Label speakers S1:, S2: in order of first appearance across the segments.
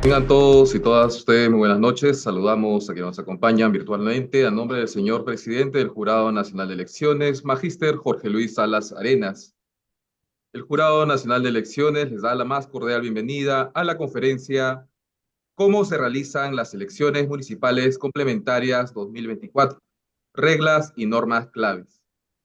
S1: Tengan todos y todas ustedes muy buenas noches. Saludamos a quienes nos acompañan virtualmente a nombre del señor presidente del Jurado Nacional de Elecciones, Magíster Jorge Luis Salas Arenas. El Jurado Nacional de Elecciones les da la más cordial bienvenida a la conferencia ¿Cómo se realizan las elecciones municipales complementarias 2024? Reglas y normas claves,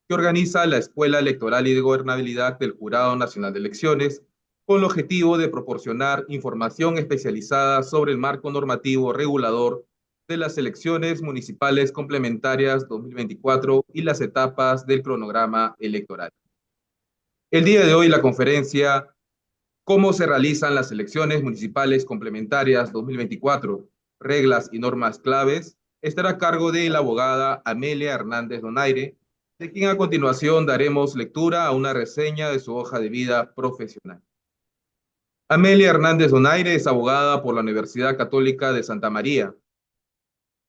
S1: que organiza la Escuela Electoral y de Gobernabilidad del Jurado Nacional de Elecciones, con el objetivo de proporcionar información especializada sobre el marco normativo regulador de las elecciones municipales complementarias 2024 y las etapas del cronograma electoral. El día de hoy la conferencia ¿Cómo se realizan las elecciones municipales complementarias 2024? Reglas y normas claves estará a cargo de la abogada Amelia Hernández Donaire, de quien a continuación daremos lectura a una reseña de su hoja de vida profesional. Amelia Hernández Donaire es abogada por la Universidad Católica de Santa María.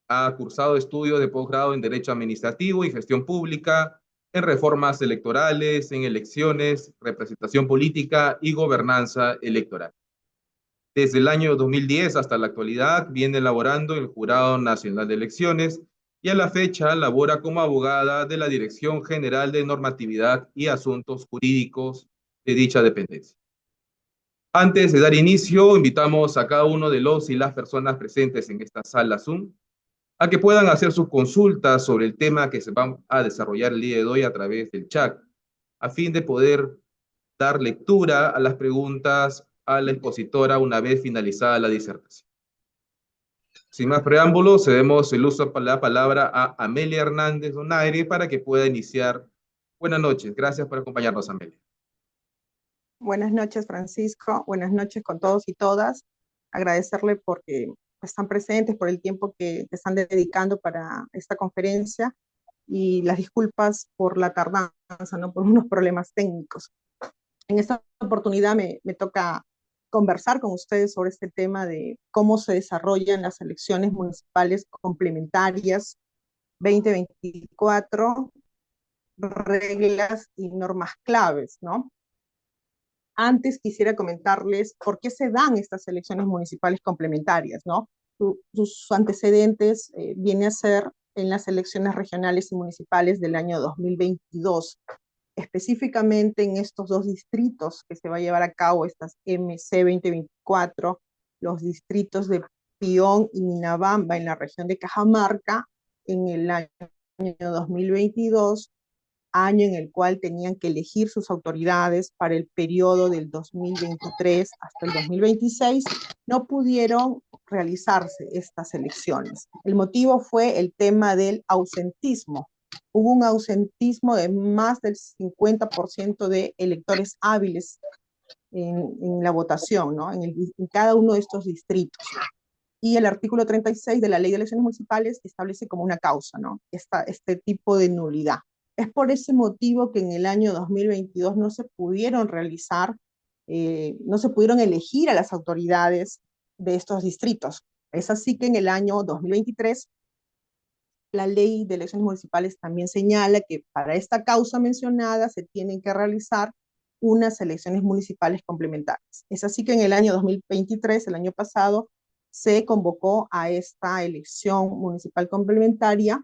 S1: Ha cursado estudios de posgrado en Derecho Administrativo y Gestión Pública, en reformas electorales, en elecciones, representación política y gobernanza electoral. Desde el año 2010 hasta la actualidad viene elaborando el Jurado Nacional de Elecciones y a la fecha labora como abogada de la Dirección General de Normatividad y Asuntos Jurídicos de dicha dependencia. Antes de dar inicio, invitamos a cada uno de los y las personas presentes en esta sala Zoom a que puedan hacer sus consultas sobre el tema que se va a desarrollar el día de hoy a través del chat, a fin de poder dar lectura a las preguntas a la expositora una vez finalizada la disertación. Sin más preámbulos, cedemos el uso de la palabra a Amelia Hernández Donaire para que pueda iniciar. Buenas noches, gracias por acompañarnos, Amelia.
S2: Buenas noches, Francisco. Buenas noches con todos y todas. Agradecerle porque están presentes, por el tiempo que están dedicando para esta conferencia y las disculpas por la tardanza, ¿no? Por unos problemas técnicos. En esta oportunidad me toca conversar con ustedes sobre este tema de cómo se desarrollan las elecciones municipales complementarias 2024, reglas y normas claves, ¿no? Antes quisiera comentarles por qué se dan estas elecciones municipales complementarias, ¿no? Sus antecedentes viene a ser en las elecciones regionales y municipales del año 2022, específicamente en estos dos distritos que se va a llevar a cabo, estas MC 2024, los distritos de Pión y Ninabamba en la región de Cajamarca en el año 2022, año en el cual tenían que elegir sus autoridades para el periodo del 2023 hasta el 2026, no pudieron realizarse estas elecciones. El motivo fue el tema del ausentismo. Hubo un ausentismo de más del 50% de electores hábiles en la votación, ¿no? En cada uno de estos distritos. Y el artículo 36 de la Ley de Elecciones Municipales establece como una causa, ¿no? Este tipo de nulidad. Es por ese motivo que en el año 2022 no se pudieron realizar, no se pudieron elegir a las autoridades de estos distritos. Es así que en el año 2023 la Ley de Elecciones Municipales también señala que para esta causa mencionada se tienen que realizar unas elecciones municipales complementarias. Es así que en el año 2023, el año pasado, se convocó a esta elección municipal complementaria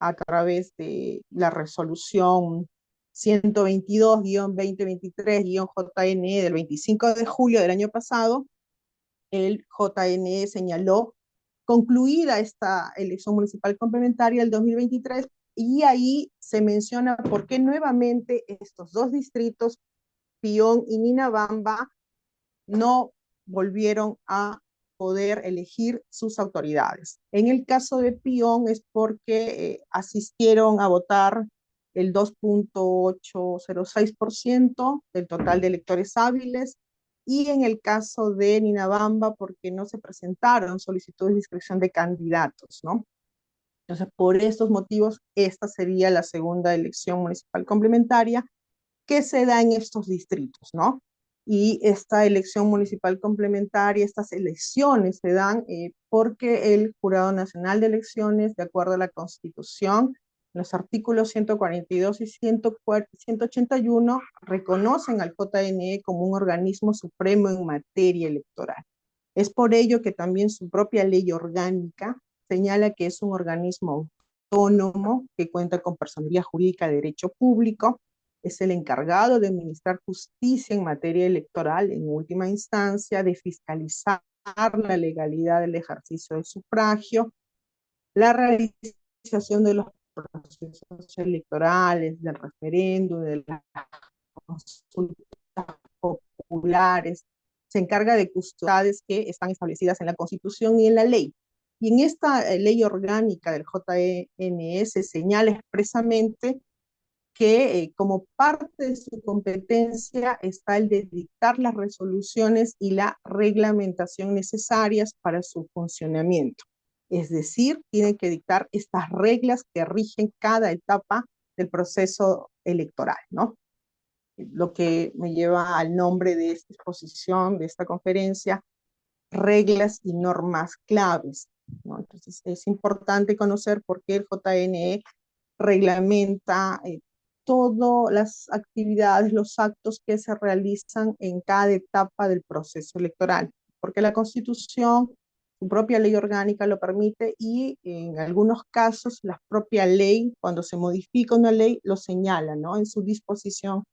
S2: a través de la resolución 122-2023-JNE del 25 de julio del año pasado. El JNE señaló concluida esta elección municipal complementaria del 2023 y ahí se menciona por qué nuevamente estos dos distritos, Pión y Ninabamba, no volvieron a poder elegir sus autoridades. En el caso de Pión es porque asistieron a votar el 2.806% del total de electores hábiles, y en el caso de Ninabamba porque no se presentaron solicitudes de inscripción de candidatos, ¿no? Entonces, por estos motivos, esta sería la segunda elección municipal complementaria que se da en estos distritos, ¿no? Y esta elección municipal complementaria, estas elecciones se dan porque el Jurado Nacional de Elecciones, de acuerdo a la Constitución, los artículos 142 y 181 reconocen al JNE como un organismo supremo en materia electoral. Es por ello que también su propia ley orgánica señala que es un organismo autónomo que cuenta con personería jurídica de derecho público, es el encargado de administrar justicia en materia electoral en última instancia, de fiscalizar la legalidad del ejercicio del sufragio, la realización de los procesos electorales, del referéndum, de las consultas populares, se encarga de custodias que están establecidas en la Constitución y en la ley. Y en esta ley orgánica del JNE señala expresamente que como parte de su competencia está el de dictar las resoluciones y la reglamentación necesarias para su funcionamiento. Es decir, tiene que dictar estas reglas que rigen cada etapa del proceso electoral, ¿no? Lo que me lleva al nombre de esta exposición, de esta conferencia, reglas y normas claves, ¿no? Entonces es importante conocer por qué el JNE reglamenta todas las actividades, los actos que se realizan en cada etapa del proceso electoral, porque la Constitución, su propia ley orgánica lo permite y en algunos casos la propia ley, cuando se modifica una ley, lo señala, ¿no? En su disposición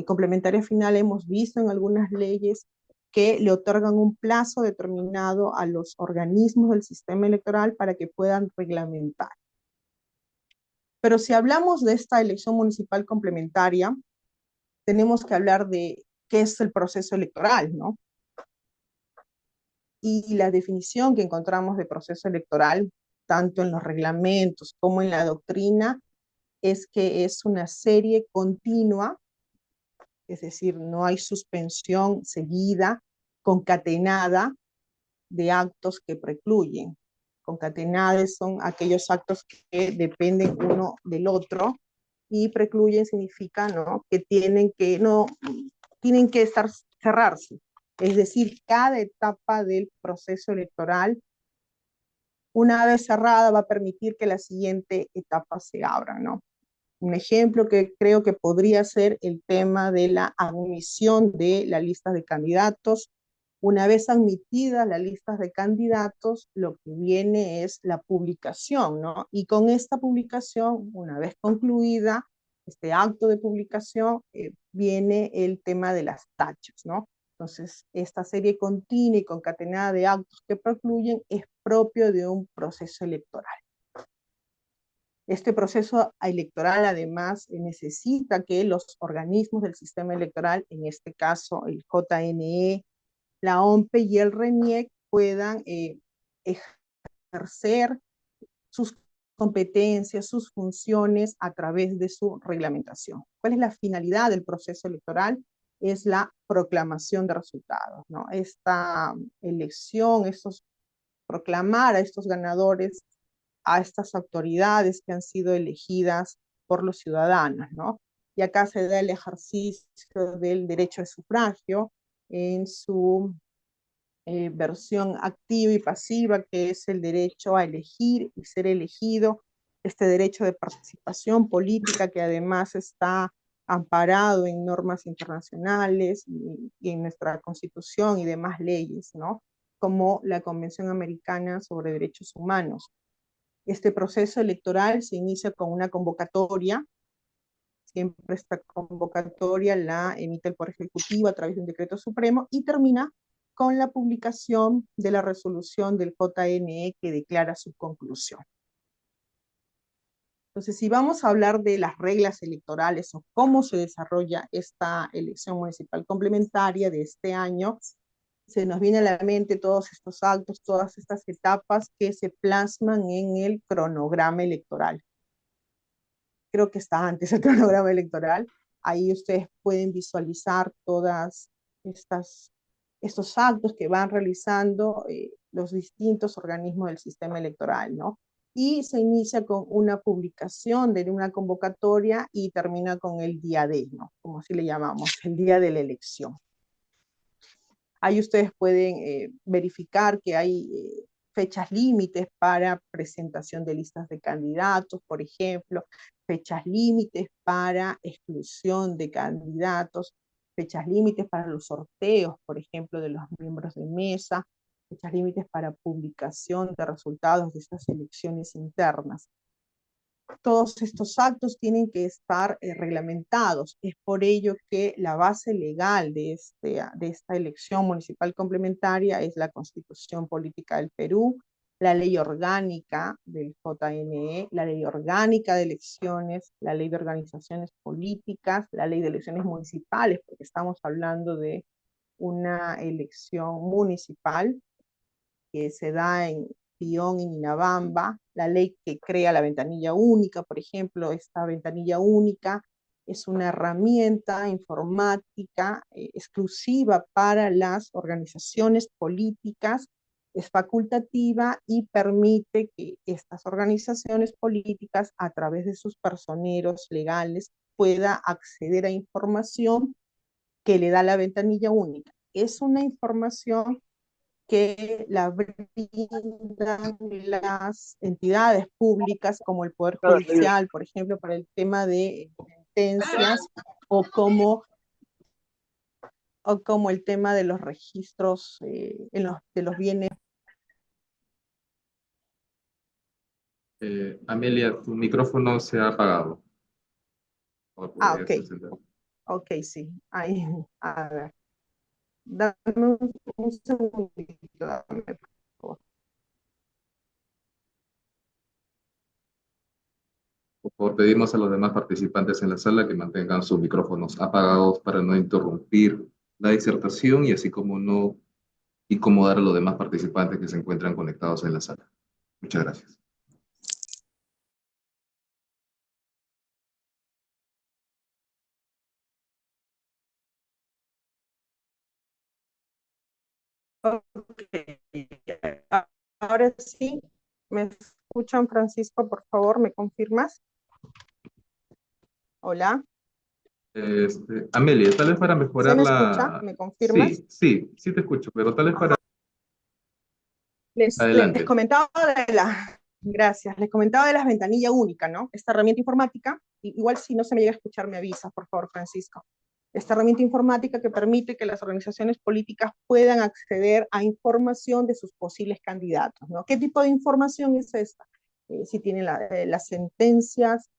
S2: complementaria final hemos visto en algunas leyes que le otorgan un plazo determinado a los organismos del sistema electoral para que puedan reglamentar. Pero si hablamos de esta elección municipal complementaria, tenemos que hablar de qué es el proceso electoral, ¿no? Y la definición que encontramos de proceso electoral, tanto en los reglamentos como en la doctrina, es que es una serie continua, es decir, no hay suspensión seguida, concatenada de actos que precluyen. Concatenadas son aquellos actos que dependen uno del otro y precluyen significa, ¿no?, que tienen que estar cerrarse. Es decir, cada etapa del proceso electoral, una vez cerrada, va a permitir que la siguiente etapa se abra, ¿no? Un ejemplo que creo que podría ser el tema de la admisión de la lista de candidatos. Una vez admitidas las listas de candidatos, lo que viene es la publicación, ¿no? Y con esta publicación, una vez concluida este acto de publicación, viene el tema de las tachas, ¿no? Entonces, esta serie continua y concatenada de actos que precluyen es propio de un proceso electoral. Este proceso electoral además necesita que los organismos del sistema electoral, en este caso el JNE, la OMPE y el RENIEC, puedan ejercer sus competencias, sus funciones a través de su reglamentación. ¿Cuál es la finalidad del proceso electoral? Es la proclamación de resultados, ¿no? Esta elección, proclamar a estos ganadores, a estas autoridades que han sido elegidas por los ciudadanos, ¿no? Y acá se da el ejercicio del derecho de sufragio en su versión activa y pasiva, que es el derecho a elegir y ser elegido, este derecho de participación política que además está amparado en normas internacionales y en nuestra Constitución y demás leyes, ¿no? Como la Convención Americana sobre Derechos Humanos. Este proceso electoral se inicia con una convocatoria. Siempre esta convocatoria la emite el Poder Ejecutivo a través de un decreto supremo y termina con la publicación de la resolución del JNE que declara su conclusión. Entonces, si vamos a hablar de las reglas electorales o cómo se desarrolla esta elección municipal complementaria de este año, se nos viene a la mente todos estos actos, todas estas etapas que se plasman en el cronograma electoral. Creo que está antes el cronograma electoral. Ahí ustedes pueden visualizar todas estos actos que van realizando los distintos organismos del sistema electoral, ¿no? Y se inicia con una publicación de una convocatoria y termina con el día D, ¿no? Como así le llamamos, el día de la elección. Ahí ustedes pueden verificar que hay fechas límites para presentación de listas de candidatos, por ejemplo, fechas límites para exclusión de candidatos, fechas límites para los sorteos, por ejemplo, de los miembros de mesa, fechas límites para publicación de resultados de estas elecciones internas. Todos estos actos tienen que estar reglamentados. Es por ello que la base legal de esta elección municipal complementaria es la Constitución Política del Perú, la ley orgánica del JNE, la ley orgánica de elecciones, la ley de organizaciones políticas, la ley de elecciones municipales, porque estamos hablando de una elección municipal que se da en Pión, en Inabamba, la ley que crea la ventanilla única, por ejemplo. Esta ventanilla única es una herramienta informática exclusiva para las organizaciones políticas, es facultativa y permite que estas organizaciones políticas, a través de sus personeros legales, pueda acceder a información que le da la ventanilla única. Es una información que la brindan las entidades públicas como el Poder Judicial, por ejemplo, para el tema de sentencias, o como el tema de los registros de los bienes.
S1: Amelia, tu micrófono se ha apagado.
S2: Ok. Ok, sí. Ahí, a ver. Dame un segundito, dame, por favor.
S1: Por favor, pedimos a los demás participantes en la sala que mantengan sus micrófonos apagados para no interrumpir la disertación y así como no incomodar a los demás participantes que se encuentran conectados en la sala. Muchas gracias.
S2: Okay. Ahora sí, ¿me escuchan, Francisco? Por favor, ¿me confirmas? Hola.
S1: Amelia, tal vez para
S2: ¿Se
S1: mejorar
S2: me escucha?
S1: la...
S2: ¿Me confirmas?
S1: Sí te escucho, pero tal vez para...
S2: Les
S1: Adelante.
S2: comentaba gracias, les comentaba de las ventanillas únicas, ¿no? Esta herramienta informática, igual si no se me llega a escuchar me avisa, por favor, Francisco. Esta herramienta informática que permite que las organizaciones políticas puedan acceder a información de sus posibles candidatos, ¿no? ¿Qué tipo de información es esta? Si tienen las sentencias,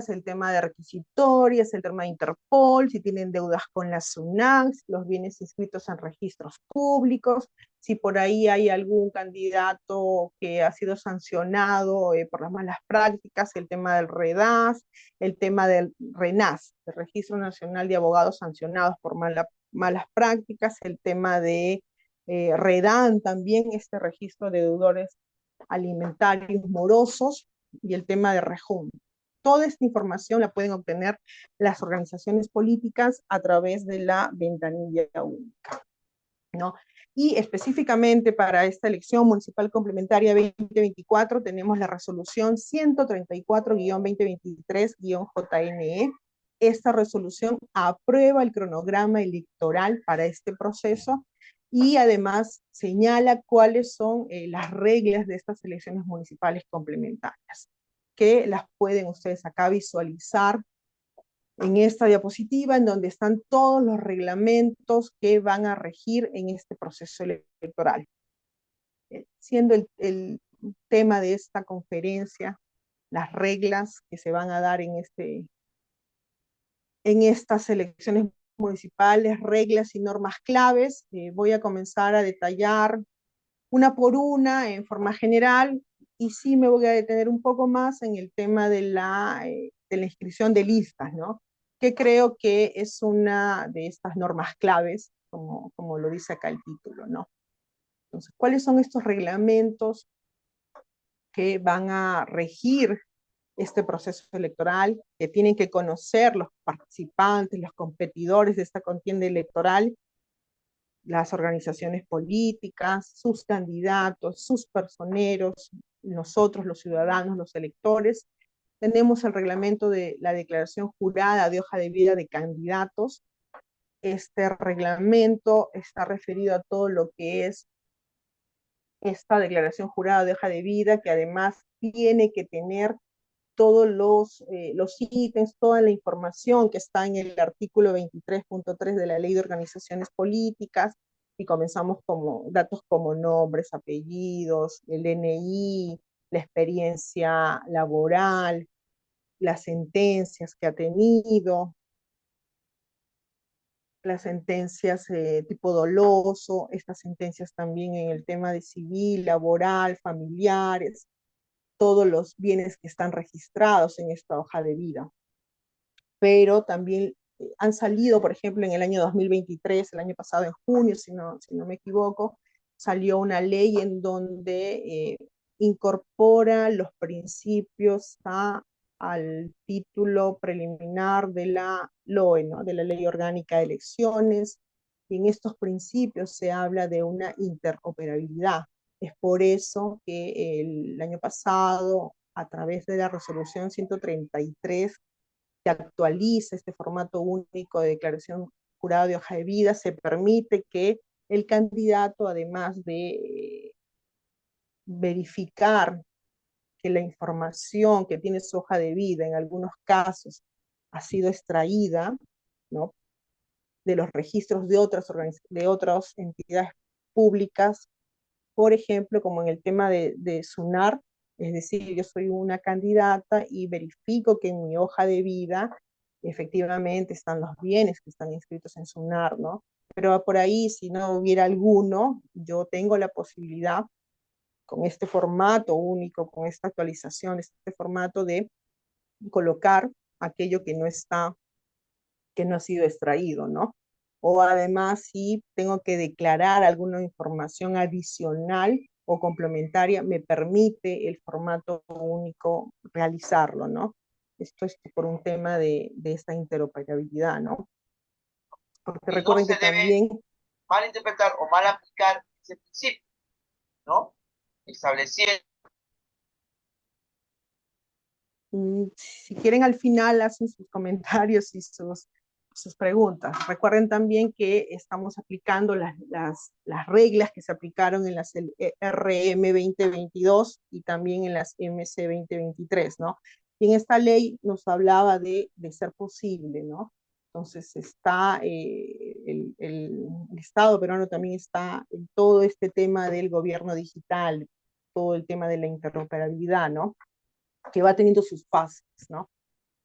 S2: el tema de requisitorias, el tema de Interpol, si tienen deudas con la SUNAT, los bienes inscritos en registros públicos, si por ahí hay algún candidato que ha sido sancionado por las malas prácticas, el tema del REDAS, el tema del RENAS, el Registro Nacional de Abogados Sancionados por malas prácticas, el tema de REDAN también, este registro de deudores alimentarios morosos, y el tema de REJUM. Toda esta información la pueden obtener las organizaciones políticas a través de la ventanilla única, ¿no? Y específicamente para esta elección municipal complementaria 2024 tenemos la resolución 134-2023-JNE. Esta resolución aprueba el cronograma electoral para este proceso y además señala cuáles son las reglas de estas elecciones municipales complementarias, que las pueden ustedes acá visualizar en esta diapositiva, en donde están todos los reglamentos que van a regir en este proceso electoral. Siendo el tema de esta conferencia las reglas que se van a dar en estas elecciones municipales, reglas y normas claves. Voy a comenzar a detallar una por una en forma general, y sí me voy a detener un poco más en el tema de la inscripción de listas, ¿no? Que creo que es una de estas normas claves, como lo dice acá el título, ¿no? Entonces, ¿cuáles son estos reglamentos que van a regir este proceso electoral, que tienen que conocer los participantes, los competidores de esta contienda electoral, las organizaciones políticas, sus candidatos, sus personeros, nosotros los ciudadanos, los electores? Tenemos el reglamento de la declaración jurada de hoja de vida de candidatos. Este reglamento está referido a todo lo que es esta declaración jurada de hoja de vida, que además tiene que tener todos los ítems, toda la información que está en el artículo 23.3 de la Ley de Organizaciones Políticas, y comenzamos como datos como nombres, apellidos, el DNI, la experiencia laboral, las sentencias que ha tenido, las sentencias tipo doloso, estas sentencias también en el tema de civil, laboral, familiares, todos los bienes que están registrados en esta hoja de vida. Pero también han salido, por ejemplo, en el año 2023, el año pasado en junio, si no me equivoco, salió una ley en donde incorpora los principios al título preliminar de la LOE, ¿no? De la Ley Orgánica de Elecciones, y en estos principios se habla de una interoperabilidad. Es por eso que el año pasado, a través de la resolución 133, que actualiza este formato único de declaración jurada de hoja de vida, se permite que el candidato, además de verificar que la información que tiene su hoja de vida en algunos casos ha sido extraída, ¿no?, de los registros de otras entidades públicas, por ejemplo, como en el tema de SUNAR, es decir, yo soy una candidata y verifico que en mi hoja de vida efectivamente están los bienes que están inscritos en SUNAR, ¿no? Pero por ahí, si no hubiera alguno, yo tengo la posibilidad, con este formato único, con esta actualización, este formato, de colocar aquello que no ha sido extraído, ¿no? O además, si tengo que declarar alguna información adicional o complementaria, me permite el formato único realizarlo, ¿no? Esto es por un tema de esta interoperabilidad, ¿no? Porque
S3: Y no
S2: recuerden
S3: se
S2: que
S3: debe
S2: también
S3: malinterpretar o mal aplicar ese principio, ¿no? Estableciendo.
S2: si quieren al final hacen sus comentarios y sus preguntas. Recuerden también que estamos aplicando las reglas que se aplicaron en las RM 2022 y también en las MC 2023, ¿no? Y en esta ley nos hablaba de ser posible, ¿no? Entonces está el Estado peruano también está en todo este tema del gobierno digital, todo el tema de la interoperabilidad, ¿no?, que va teniendo sus fases, ¿no?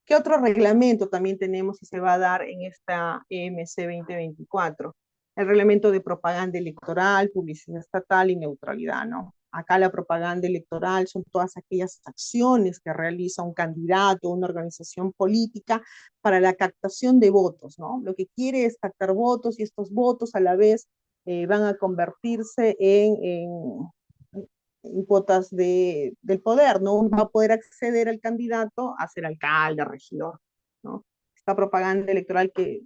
S2: ¿Qué otro reglamento también tenemos y se va a dar en esta EMC 2024? El reglamento de propaganda electoral, publicidad estatal y neutralidad, ¿no? Acá la propaganda electoral son todas aquellas acciones que realiza un candidato, una organización política para la captación de votos, ¿no? Lo que quiere es captar votos y estos votos a la vez van a convertirse en cuotas del poder, ¿no? Va a poder acceder al candidato a ser alcalde, regidor, ¿no? Esta propaganda electoral que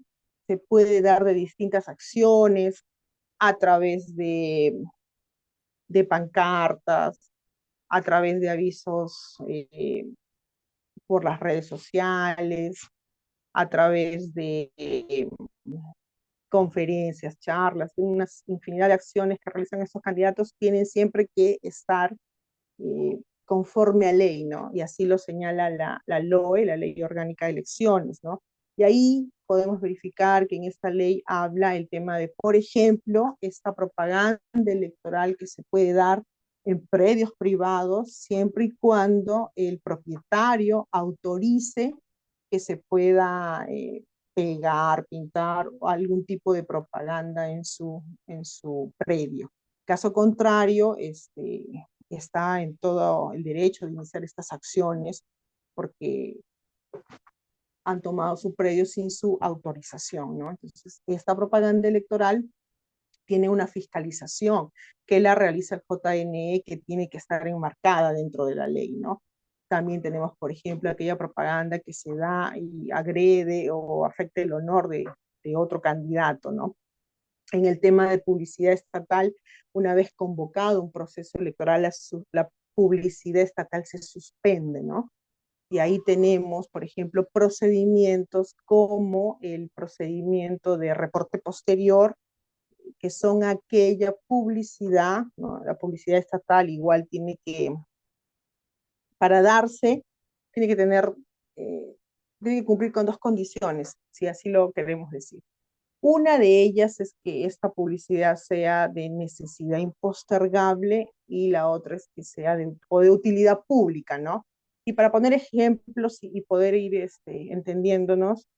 S2: se puede dar de distintas acciones a través de pancartas, a través de avisos por las redes sociales, a través de conferencias, charlas, una infinidad de acciones que realizan estos candidatos, tienen siempre que estar conforme a ley, ¿no? Y así lo señala la LOE, la Ley Orgánica de Elecciones, ¿no? Y ahí podemos verificar que en esta ley habla el tema de, por ejemplo, esta propaganda electoral que se puede dar en predios privados siempre y cuando el propietario autorice que se pueda pegar, pintar o algún tipo de propaganda en su predio. Caso contrario, está en todo el derecho de iniciar estas acciones porque han tomado su predio sin su autorización, ¿no? Entonces, esta propaganda electoral tiene una fiscalización que la realiza el JNE, que tiene que estar enmarcada dentro de la ley, ¿no? También tenemos, por ejemplo, aquella propaganda que se da y agrede o afecta el honor de otro candidato, ¿no? En el tema de publicidad estatal, una vez convocado un proceso electoral, la publicidad estatal se suspende, ¿no? Y ahí tenemos, por ejemplo, procedimientos como el procedimiento de reporte posterior, que son aquella publicidad, ¿no? La publicidad estatal igual para darse, tiene que tener, tiene que cumplir con dos condiciones, si así lo queremos decir. Una de ellas es que esta publicidad sea de necesidad impostergable y la otra es que sea o de utilidad pública, ¿no? Y para poner ejemplos y poder ir entendiéndonos,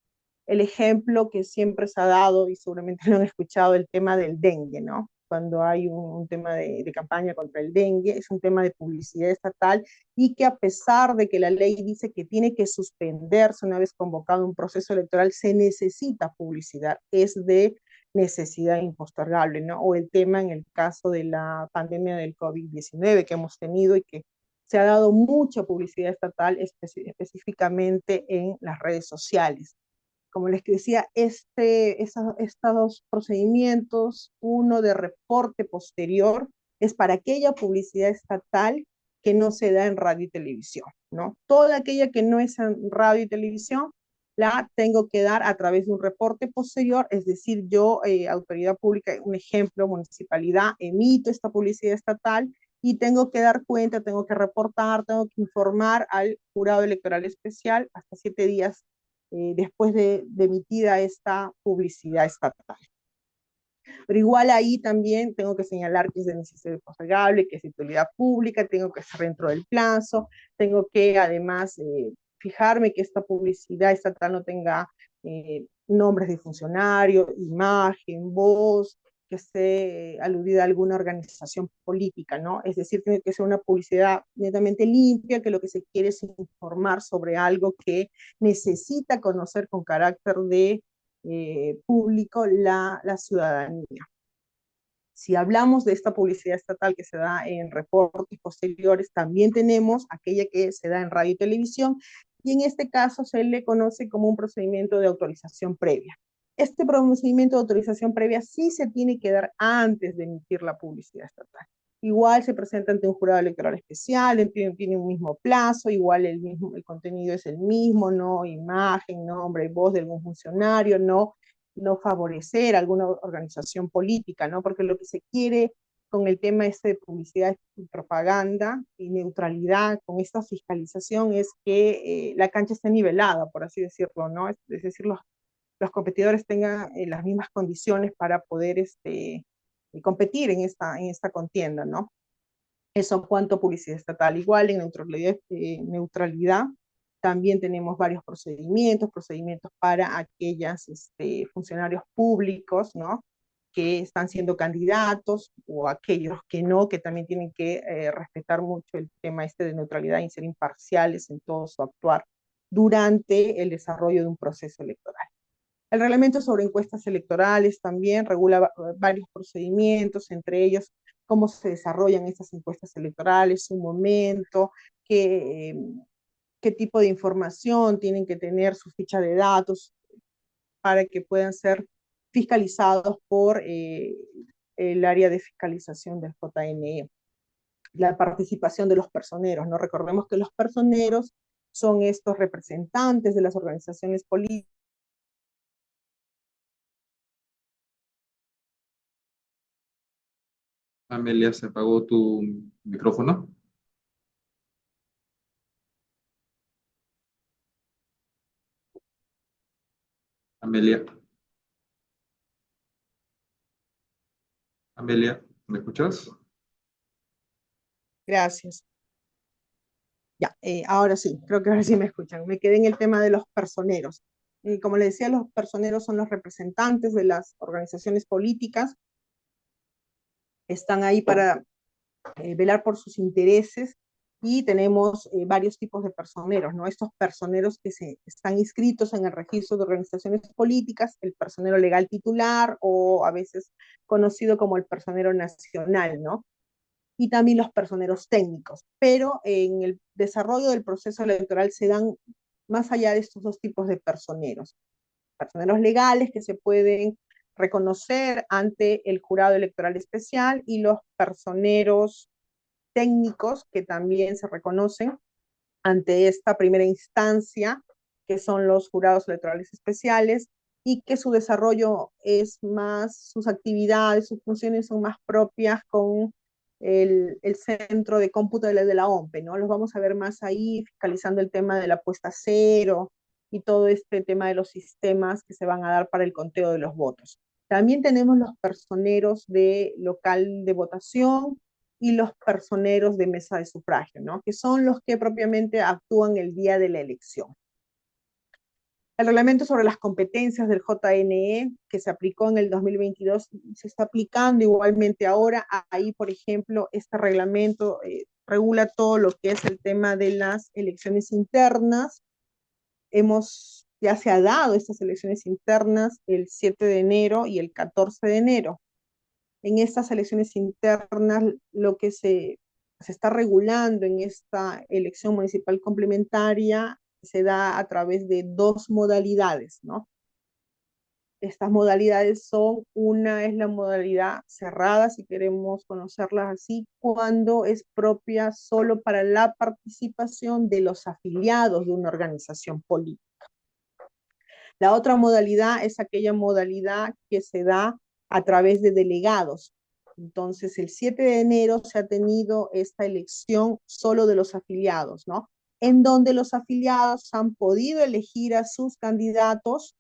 S2: el ejemplo que siempre se ha dado, y seguramente lo han escuchado, el tema del dengue, ¿no? Cuando hay un tema de campaña contra el dengue, es un tema de publicidad estatal y que a pesar de que la ley dice que tiene que suspenderse una vez convocado un proceso electoral, se necesita publicidad, es de necesidad impostergable, ¿no? O el tema en el caso de la pandemia del COVID-19 que hemos tenido y que se ha dado mucha publicidad estatal específicamente en las redes sociales. Como les decía, estos procedimientos, uno de reporte posterior, es para aquella publicidad estatal que no se da en radio y televisión, ¿no? Toda aquella que no es en radio y televisión, la tengo que dar a través de un reporte posterior, es decir, yo, autoridad pública, un ejemplo, municipalidad, emito esta publicidad estatal y tengo que dar cuenta, tengo que reportar, tengo que informar al jurado electoral especial hasta 7 días después de emitida esta publicidad estatal. Pero igual ahí también tengo que señalar que es de necesidad postergable, que es de utilidad pública, tengo que estar dentro del plazo, tengo que además fijarme que esta publicidad estatal no tenga nombres de funcionario, imagen, voz, que esté aludida a alguna organización política, ¿no? Es decir, tiene que ser una publicidad netamente limpia, que lo que se quiere es informar sobre algo que necesita conocer con carácter de público la ciudadanía. Si hablamos de esta publicidad estatal que se da en reportes posteriores, también tenemos aquella que se da en radio y televisión, y en este caso se le conoce como un procedimiento de autorización previa. Este procedimiento de autorización previa sí se tiene que dar antes de emitir la publicidad estatal. Igual se presenta ante un jurado electoral especial, tiene un mismo plazo, igual el contenido es el mismo, no imagen, nombre, voz de algún funcionario, no favorecer alguna organización política, ¿no? Porque lo que se quiere con el tema este de publicidad y propaganda y neutralidad, con esta fiscalización, es que la cancha esté nivelada, por así decirlo, ¿no? Es decir, los competidores tengan las mismas condiciones para poder competir en esta contienda, ¿no? Eso en cuanto a publicidad estatal. Igual en neutralidad también tenemos varios procedimientos para aquellos funcionarios públicos, ¿no? Que están siendo candidatos o aquellos que no, que también tienen que respetar mucho el tema de neutralidad y ser imparciales en todo su actuar durante el desarrollo de un proceso electoral. El reglamento sobre encuestas electorales también regula varios procedimientos, entre ellos cómo se desarrollan estas encuestas electorales, su momento, qué tipo de información tienen que tener, su ficha de datos, para que puedan ser fiscalizados por el área de fiscalización del JNE. La participación de los personeros, ¿no? Recordemos que los personeros son estos representantes de las organizaciones políticas.
S1: Amelia, se apagó tu micrófono. Amelia, Amelia, ¿me escuchas?
S2: Gracias. Ya, ahora sí, creo que ahora sí me escuchan. Me quedé en el tema de los personeros. Como les decía, los personeros son los representantes de las organizaciones políticas, están ahí para velar por sus intereses y tenemos varios tipos de personeros, ¿no? Estos personeros que están inscritos en el registro de organizaciones políticas, el personero legal titular o a veces conocido como el personero nacional, ¿no? Y también los personeros técnicos, pero en el desarrollo del proceso electoral se dan más allá de estos dos tipos de personeros legales que se pueden reconocer ante el jurado electoral especial y los personeros técnicos que también se reconocen ante esta primera instancia, que son los jurados electorales especiales, y que su desarrollo es más, sus actividades, sus funciones son más propias con el centro de cómputo de la OMPE, ¿no? Los vamos a ver más ahí, fiscalizando el tema de la puesta a cero y todo este tema de los sistemas que se van a dar para el conteo de los votos. También tenemos los personeros de local de votación y los personeros de mesa de sufragio, ¿no? Que son los que propiamente actúan el día de la elección. El reglamento sobre las competencias del JNE, que se aplicó en el 2022, se está aplicando igualmente ahora. Ahí, por ejemplo, este reglamento regula todo lo que es el tema de las elecciones internas. Ya se ha dado estas elecciones internas el 7 de enero y el 14 de enero. En estas elecciones internas, lo que se está regulando en esta elección municipal complementaria se da a través de dos modalidades, ¿no? Estas modalidades son, una es la modalidad cerrada, si queremos conocerlas así, cuando es propia solo para la participación de los afiliados de una organización política. La otra modalidad es aquella modalidad que se da a través de delegados. Entonces, el 7 de enero se ha tenido esta elección solo de los afiliados, ¿no? En donde los afiliados han podido elegir a sus candidatos,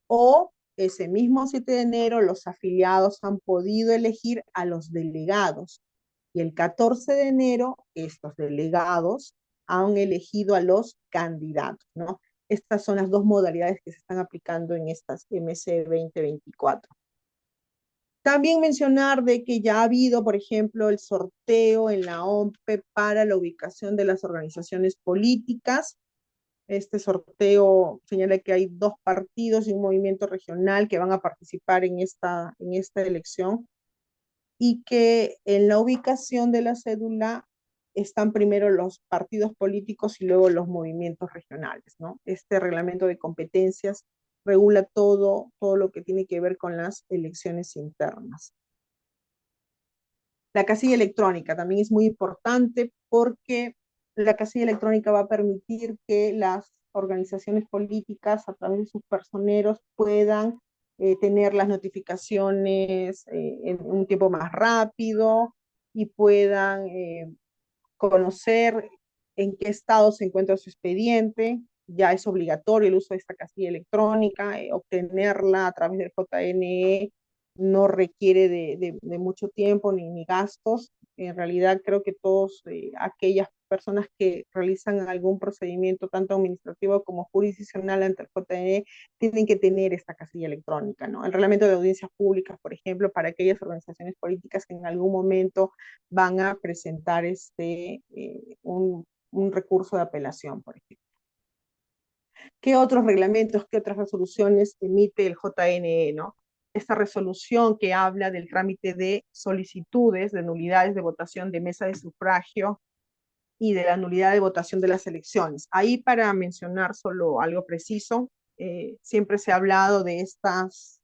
S2: o ese mismo 7 de enero los afiliados han podido elegir a los delegados. Y el 14 de enero estos delegados han elegido a los candidatos, ¿no? Estas son las dos modalidades que se están aplicando en estas MC 2024. También mencionar de que ya ha habido, por ejemplo, el sorteo en la OMPE para la ubicación de las organizaciones políticas. Este sorteo señala que hay 2 partidos y un movimiento regional que van a participar en esta elección, y que en la ubicación de la cédula están primero los partidos políticos y luego los movimientos regionales, ¿no? Este reglamento de competencias regula todo lo que tiene que ver con las elecciones internas. La casilla electrónica también es muy importante, porque la casilla electrónica va a permitir que las organizaciones políticas a través de sus personeros puedan tener las notificaciones en un tiempo más rápido, y puedan conocer en qué estado se encuentra su expediente. Ya es obligatorio el uso de esta casilla electrónica, obtenerla a través del JNE no requiere de mucho tiempo ni gastos. En realidad creo que todos aquellas personas que realizan algún procedimiento tanto administrativo como jurisdiccional ante el JNE tienen que tener esta casilla electrónica, ¿no? El reglamento de audiencias públicas, por ejemplo, para aquellas organizaciones políticas que en algún momento van a presentar un recurso de apelación, por ejemplo. ¿Qué otros reglamentos, qué otras resoluciones emite el JNE, ¿no? Esta resolución que habla del trámite de solicitudes de nulidades de votación de mesa de sufragio y de la nulidad de votación de las elecciones. Ahí, para mencionar solo algo preciso, siempre se ha hablado de estas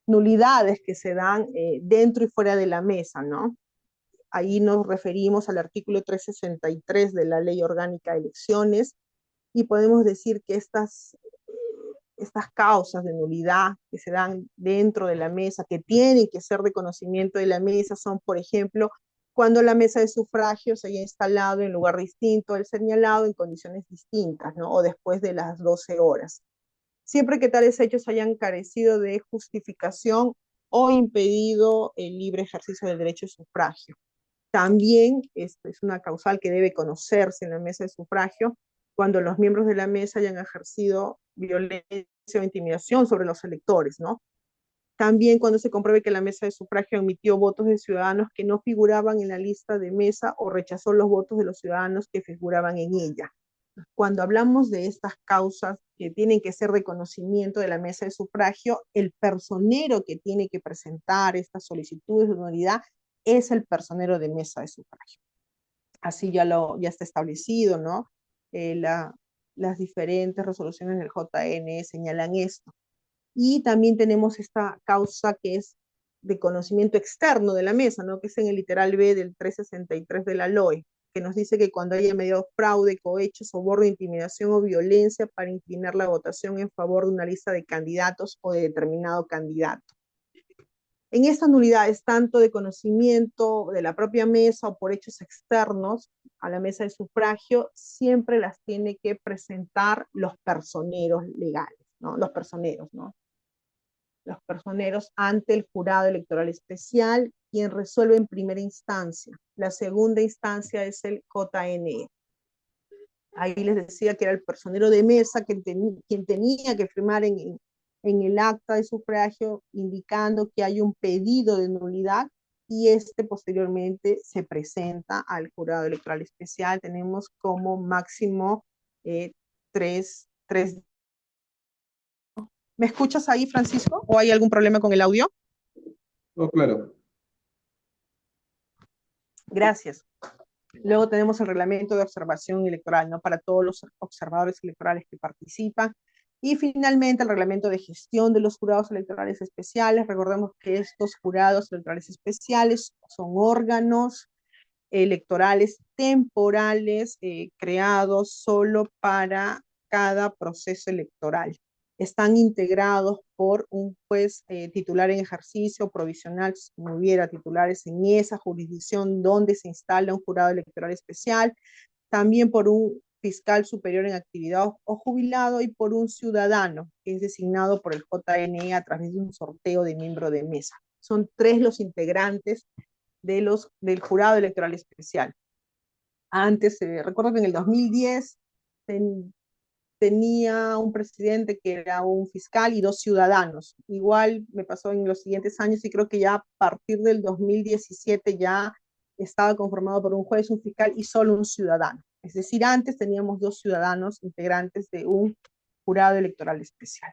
S2: nulidades que se dan dentro y fuera de la mesa, ¿no? Ahí nos referimos al artículo 363 de la Ley Orgánica de Elecciones, y podemos decir que estas causas de nulidad que se dan dentro de la mesa, que tienen que ser de conocimiento de la mesa, son, por ejemplo, cuando la mesa de sufragio se haya instalado en lugar distinto al señalado en condiciones distintas, ¿no? O después de las 12 horas. Siempre que tales hechos hayan carecido de justificación o impedido el libre ejercicio del derecho de sufragio. También esto es una causal que debe conocerse en la mesa de sufragio cuando los miembros de la mesa hayan ejercido violencia o intimidación sobre los electores, ¿no? También cuando se compruebe que la mesa de sufragio emitió votos de ciudadanos que no figuraban en la lista de mesa, o rechazó los votos de los ciudadanos que figuraban en ella. Cuando hablamos de estas causas que tienen que ser de conocimiento de la mesa de sufragio, el personero que tiene que presentar estas solicitudes de nulidad es el personero de mesa de sufragio. Así ya está establecido, ¿no? Las diferentes resoluciones del JN señalan esto. Y también tenemos esta causa que es de conocimiento externo de la mesa, ¿no? Que es en el literal B del 363 de la LOE, que nos dice que cuando haya mediado fraude, cohecho, soborno, intimidación o violencia para inclinar la votación en favor de una lista de candidatos o de determinado candidato. En estas nulidades, tanto de conocimiento de la propia mesa o por hechos externos a la mesa de sufragio, siempre las tiene que presentar los personeros legales, ¿no? Los personeros, ¿no? Los personeros ante el jurado electoral especial, quien resuelve en primera instancia. La segunda instancia es el JNE. Ahí les decía que era el personero de mesa quien tenía que firmar en el acta de sufragio indicando que hay un pedido de nulidad y este posteriormente se presenta al jurado electoral especial. Tenemos como máximo tres. ¿Me escuchas ahí, Francisco? ¿O hay algún problema con el audio?
S1: No, claro.
S2: Gracias. Luego tenemos el reglamento de observación electoral, ¿no? Para todos los observadores electorales que participan. Y finalmente el reglamento de gestión de los jurados electorales especiales. Recordemos que estos jurados electorales especiales son órganos electorales temporales creados solo para cada proceso electoral. Están integrados por un juez titular en ejercicio provisional, si no hubiera titulares en esa jurisdicción donde se instala un jurado electoral especial, también por un fiscal superior en actividad o jubilado y por un ciudadano que es designado por el JNE a través de un sorteo de miembro de mesa. Son 3 los integrantes del jurado electoral especial. Antes, recuerdo que en el 2010 tenía un presidente que era un fiscal y 2 ciudadanos. Igual me pasó en los siguientes años y creo que ya a partir del 2017 ya estaba conformado por un juez, un fiscal y solo un ciudadano. Es decir, antes teníamos 2 ciudadanos integrantes de un jurado electoral especial.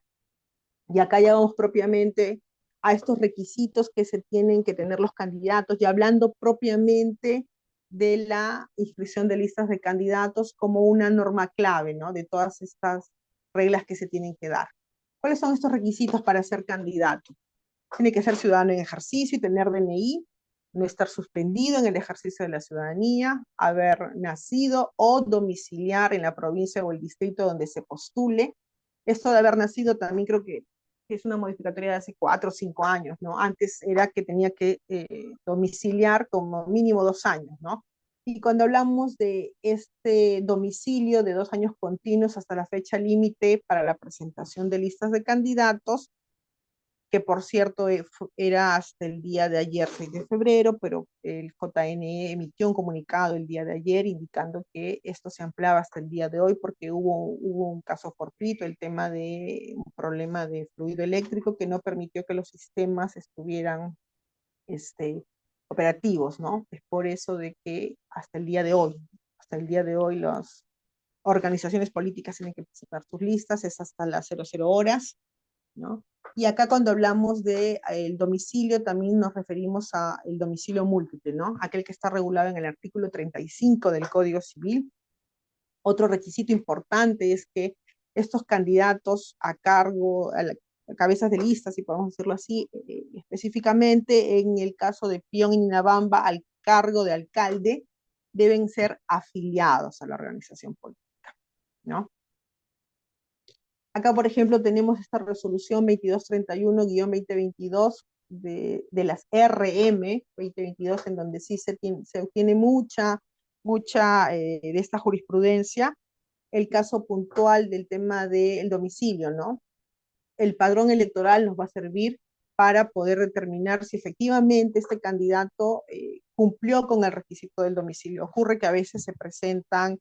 S2: Y acá ya vamos propiamente a estos requisitos que se tienen que tener los candidatos, y hablando propiamente de la inscripción de listas de candidatos como una norma clave, ¿no? De todas estas reglas que se tienen que dar. ¿Cuáles son estos requisitos para ser candidato? Tiene que ser ciudadano en ejercicio y tener DNI, no estar suspendido en el ejercicio de la ciudadanía, haber nacido o domiciliar en la provincia o el distrito donde se postule. Esto de haber nacido también creo que es una modificatoria de hace 4 o 5 años, ¿no? Antes era que tenía que domiciliar como mínimo 2 años, ¿no? Y cuando hablamos de este domicilio de 2 años continuos hasta la fecha límite para la presentación de listas de candidatos, que por cierto era hasta el día de ayer, 6 de febrero, pero el JNE emitió un comunicado el día de ayer indicando que esto se ampliaba hasta el día de hoy porque hubo un caso fortuito, el tema de un problema de fluido eléctrico que no permitió que los sistemas estuvieran operativos, ¿no? Es por eso de que hasta el día de hoy las organizaciones políticas tienen que presentar sus listas, es hasta las 00 horas, ¿no? Y acá cuando hablamos de el domicilio también nos referimos a el domicilio múltiple, ¿no? Aquel que está regulado en el artículo 35 del Código Civil. Otro requisito importante es que estos candidatos a cargo, a cabezas de lista, si podemos decirlo así, específicamente en el caso de Pion y Ninabamba, al cargo de alcalde, deben ser afiliados a la organización política, ¿no? Acá, por ejemplo, tenemos esta resolución 2231-2022 de las RM 2022, en donde sí se obtiene mucha de esta jurisprudencia. El caso puntual del tema del domicilio, ¿no? El padrón electoral nos va a servir para poder determinar si efectivamente este candidato cumplió con el requisito del domicilio. Ocurre que a veces se presentan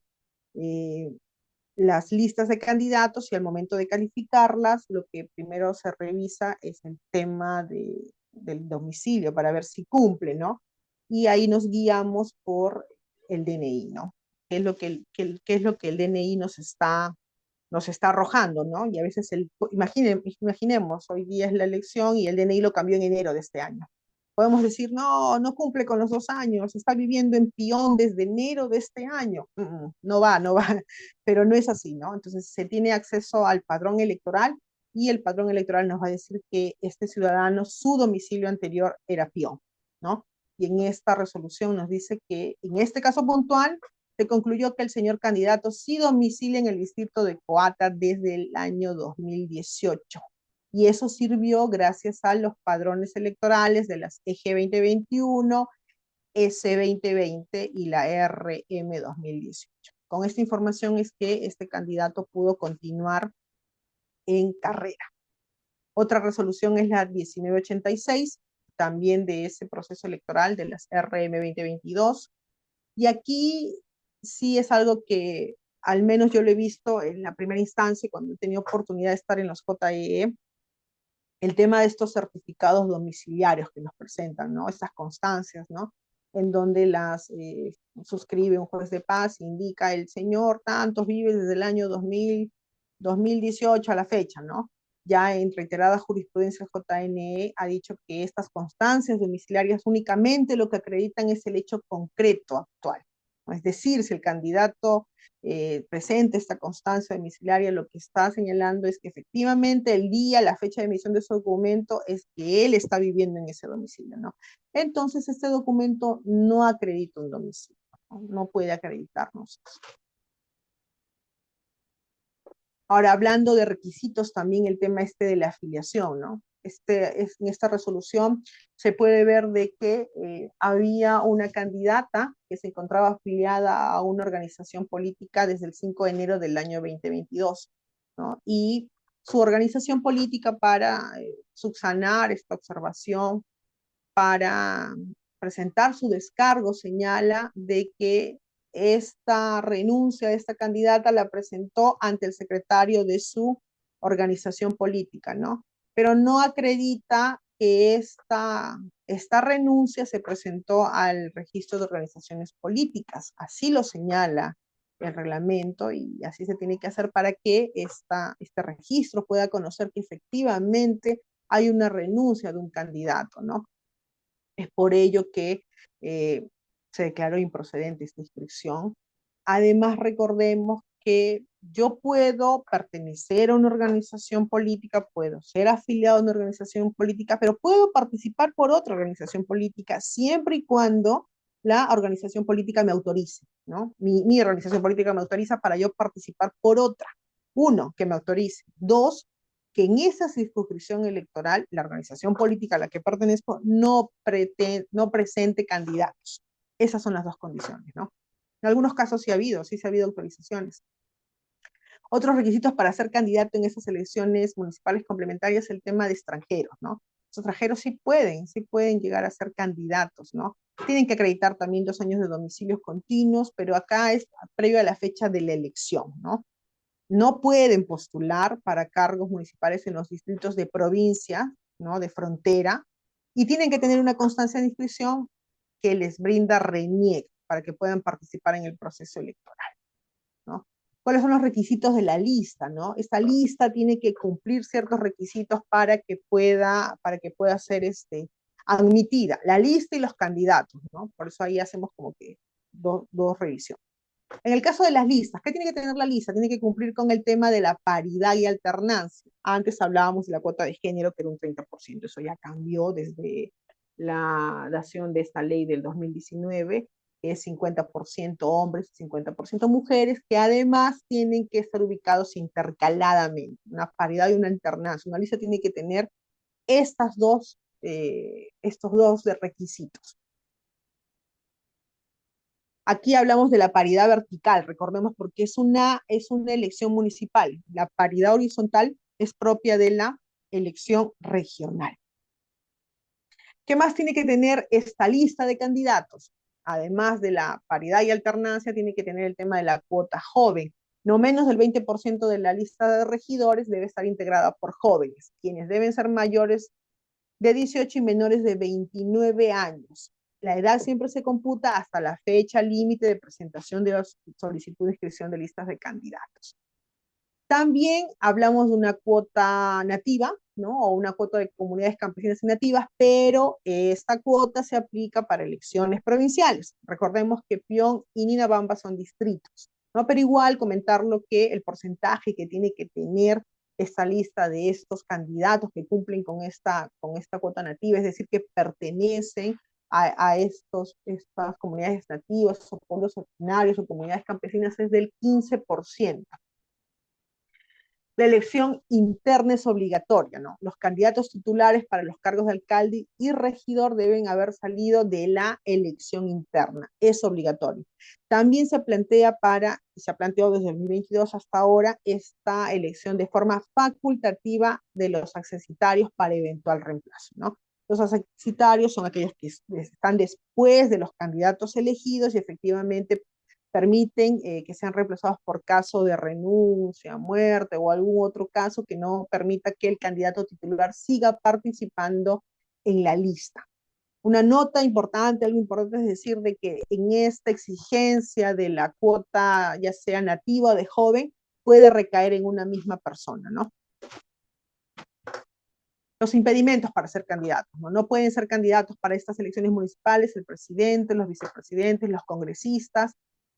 S2: las listas de candidatos y al momento de calificarlas, lo que primero se revisa es el tema del domicilio para ver si cumple, ¿no? Y ahí nos guiamos por el DNI, ¿no? ¿Qué es lo que el DNI nos está arrojando, ¿no? Y a veces, imaginemos, hoy día es la elección y el DNI lo cambió en enero de este año. Podemos decir, no, no cumple con los 2 años, está viviendo en Pion desde enero de este año. No va, pero no es así, ¿no? Entonces se tiene acceso al padrón electoral y el padrón electoral nos va a decir que este ciudadano, su domicilio anterior era Pion, ¿no? Y en esta resolución nos dice que en este caso puntual se concluyó que el señor candidato sí domicilia en el distrito de Coata desde el año 2018, Y eso sirvió gracias a los padrones electorales de las EG 2021, S 2020 y la RM 2018. Con esta información es que este candidato pudo continuar en carrera. Otra resolución es la 1986, también de ese proceso electoral de las RM 2022. Y aquí sí es algo que al menos yo lo he visto en la primera instancia cuando he tenido oportunidad de estar en los JEE, el tema de estos certificados domiciliarios que nos presentan, ¿no? Estas constancias, ¿no? En donde las suscribe un juez de paz, indica el señor tantos vive desde el año 2018 a la fecha, ¿no? Ya en reiterada jurisprudencia el JNE ha dicho que estas constancias domiciliarias únicamente lo que acreditan es el hecho concreto actual. Es decir, si el candidato presenta esta constancia domiciliaria, lo que está señalando es que efectivamente el día, la fecha de emisión de su documento es que él está viviendo en ese domicilio, ¿no? Entonces, este documento no acredita un domicilio, no puede acreditarnos. Ahora, hablando de requisitos, también el tema de la afiliación, ¿no? En esta resolución se puede ver de que había una candidata que se encontraba afiliada a una organización política desde el 5 de enero del año 2022, ¿no? Y su organización política para subsanar esta observación, para presentar su descargo, señala de que esta renuncia de esta candidata la presentó ante el secretario de su organización política, ¿no? Pero no acredita que esta renuncia se presentó al registro de organizaciones políticas. Así lo señala el reglamento y así se tiene que hacer para que este registro pueda conocer que efectivamente hay una renuncia de un candidato, ¿no? Es por ello que se declaró improcedente esta inscripción. Además, recordemos que yo puedo pertenecer a una organización política, puedo ser afiliado a una organización política, pero puedo participar por otra organización política siempre y cuando la organización política me autorice, ¿no? Mi organización política me autoriza para yo participar por otra. Uno, que me autorice. Dos, que en esa circunscripción electoral la organización política a la que pertenezco no presente candidatos. Esas son las dos condiciones, ¿no? En algunos casos sí se ha habido autorizaciones. Otros requisitos para ser candidato en esas elecciones municipales complementarias es el tema de extranjeros, ¿no? Los extranjeros sí pueden llegar a ser candidatos, ¿no? Tienen que acreditar también 2 años de domicilios continuos, pero acá es previo a la fecha de la elección, ¿no? No pueden postular para cargos municipales en los distritos de provincia, ¿no? De frontera, y tienen que tener una constancia de inscripción que les brinda RENIEC para que puedan participar en el proceso electoral, ¿no? ¿Cuáles son los requisitos de la lista, ¿no? Esta lista tiene que cumplir ciertos requisitos para que pueda ser admitida, la lista y los candidatos, ¿no? Por eso ahí hacemos como que dos revisiones. En el caso de las listas, ¿qué tiene que tener la lista? Tiene que cumplir con el tema de la paridad y alternancia. Antes hablábamos de la cuota de género, que era un 30%. Eso ya cambió desde la dación de esta ley del 2019, que es 50% hombres, 50% mujeres, que además tienen que estar ubicados intercaladamente. Una paridad y una alternancia. Una lista tiene que tener estos dos requisitos. Aquí hablamos de la paridad vertical, recordemos, porque es una elección municipal. La paridad horizontal es propia de la elección regional. ¿Qué más tiene que tener esta lista de candidatos? Además de la paridad y alternancia, tiene que tener el tema de la cuota joven. No menos del 20% de la lista de regidores debe estar integrada por jóvenes, quienes deben ser mayores de 18 y menores de 29 años. La edad siempre se computa hasta la fecha límite de presentación de la solicitud de inscripción de listas de candidatos. También hablamos de una cuota nativa, ¿no? O una cuota de comunidades campesinas y nativas, pero esta cuota se aplica para elecciones provinciales. Recordemos que Pion y Ninabamba son distritos, ¿no? Pero igual comentarlo que el porcentaje que tiene que tener esta lista de estos candidatos que cumplen con esta cuota nativa, es decir, que pertenecen a estas comunidades nativas o pueblos originarios o comunidades campesinas, es del 15%. La elección interna es obligatoria, ¿no? Los candidatos titulares para los cargos de alcalde y regidor deben haber salido de la elección interna. Es obligatorio. También se se ha planteado desde el 2022 hasta ahora esta elección de forma facultativa de los accesitarios para eventual reemplazo, ¿no? Los accesitarios son aquellos que están después de los candidatos elegidos y efectivamente permiten que sean reemplazados por caso de renuncia, muerte o algún otro caso que no permita que el candidato titular siga participando en la lista. Una nota importante, algo importante es decir de que en esta exigencia de la cuota, ya sea nativa o de joven, puede recaer en una misma persona, ¿no? Los impedimentos para ser candidatos, ¿no? No pueden ser candidatos para estas elecciones municipales el presidente, los vicepresidentes, los congresistas,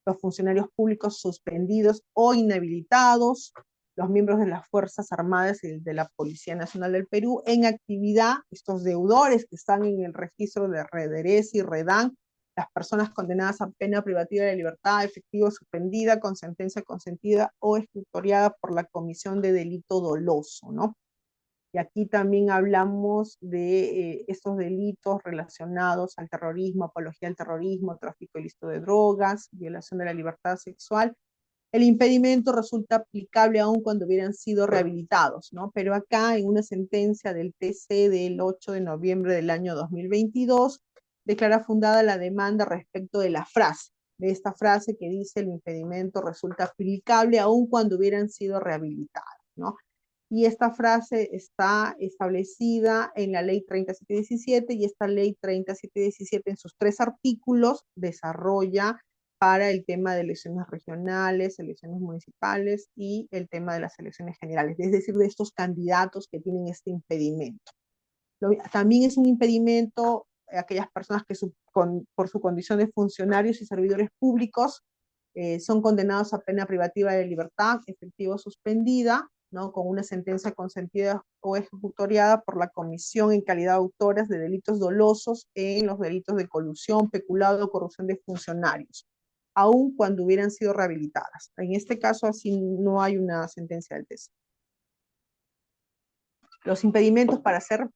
S2: los funcionarios públicos suspendidos o inhabilitados, los miembros de las Fuerzas Armadas y de la Policía Nacional del Perú en actividad, estos deudores que están en el registro de Rederes y Redan, las personas condenadas a pena privativa de libertad efectiva suspendida con sentencia consentida o ejecutoriada por la comisión de delito doloso, ¿no? Y aquí también hablamos de estos delitos relacionados al terrorismo, apología al terrorismo, tráfico ilícito de drogas, violación de la libertad sexual. El impedimento resulta aplicable aún cuando hubieran sido rehabilitados, ¿no? Pero acá en una sentencia del TC del 8 de noviembre del año 2022, declara fundada la demanda respecto de la frase, de esta frase que dice el impedimento resulta aplicable aún cuando hubieran sido rehabilitados, ¿no? Y esta frase está establecida en la ley 3717 y esta ley 3717 en sus 3 artículos desarrolla para el tema de elecciones regionales, elecciones municipales y el tema de las elecciones generales, es decir, de estos candidatos que tienen este impedimento. También es un impedimento aquellas personas que por su condición de funcionarios y servidores públicos son condenados a pena privativa de libertad, efectiva o suspendida, ¿no? Con una sentencia consentida o ejecutoriada por la comisión en calidad de autoras de delitos dolosos en los delitos de colusión, peculado o corrupción de funcionarios, aun cuando hubieran sido rehabilitadas. En este caso, así no hay una sentencia del TC. Los impedimentos para ser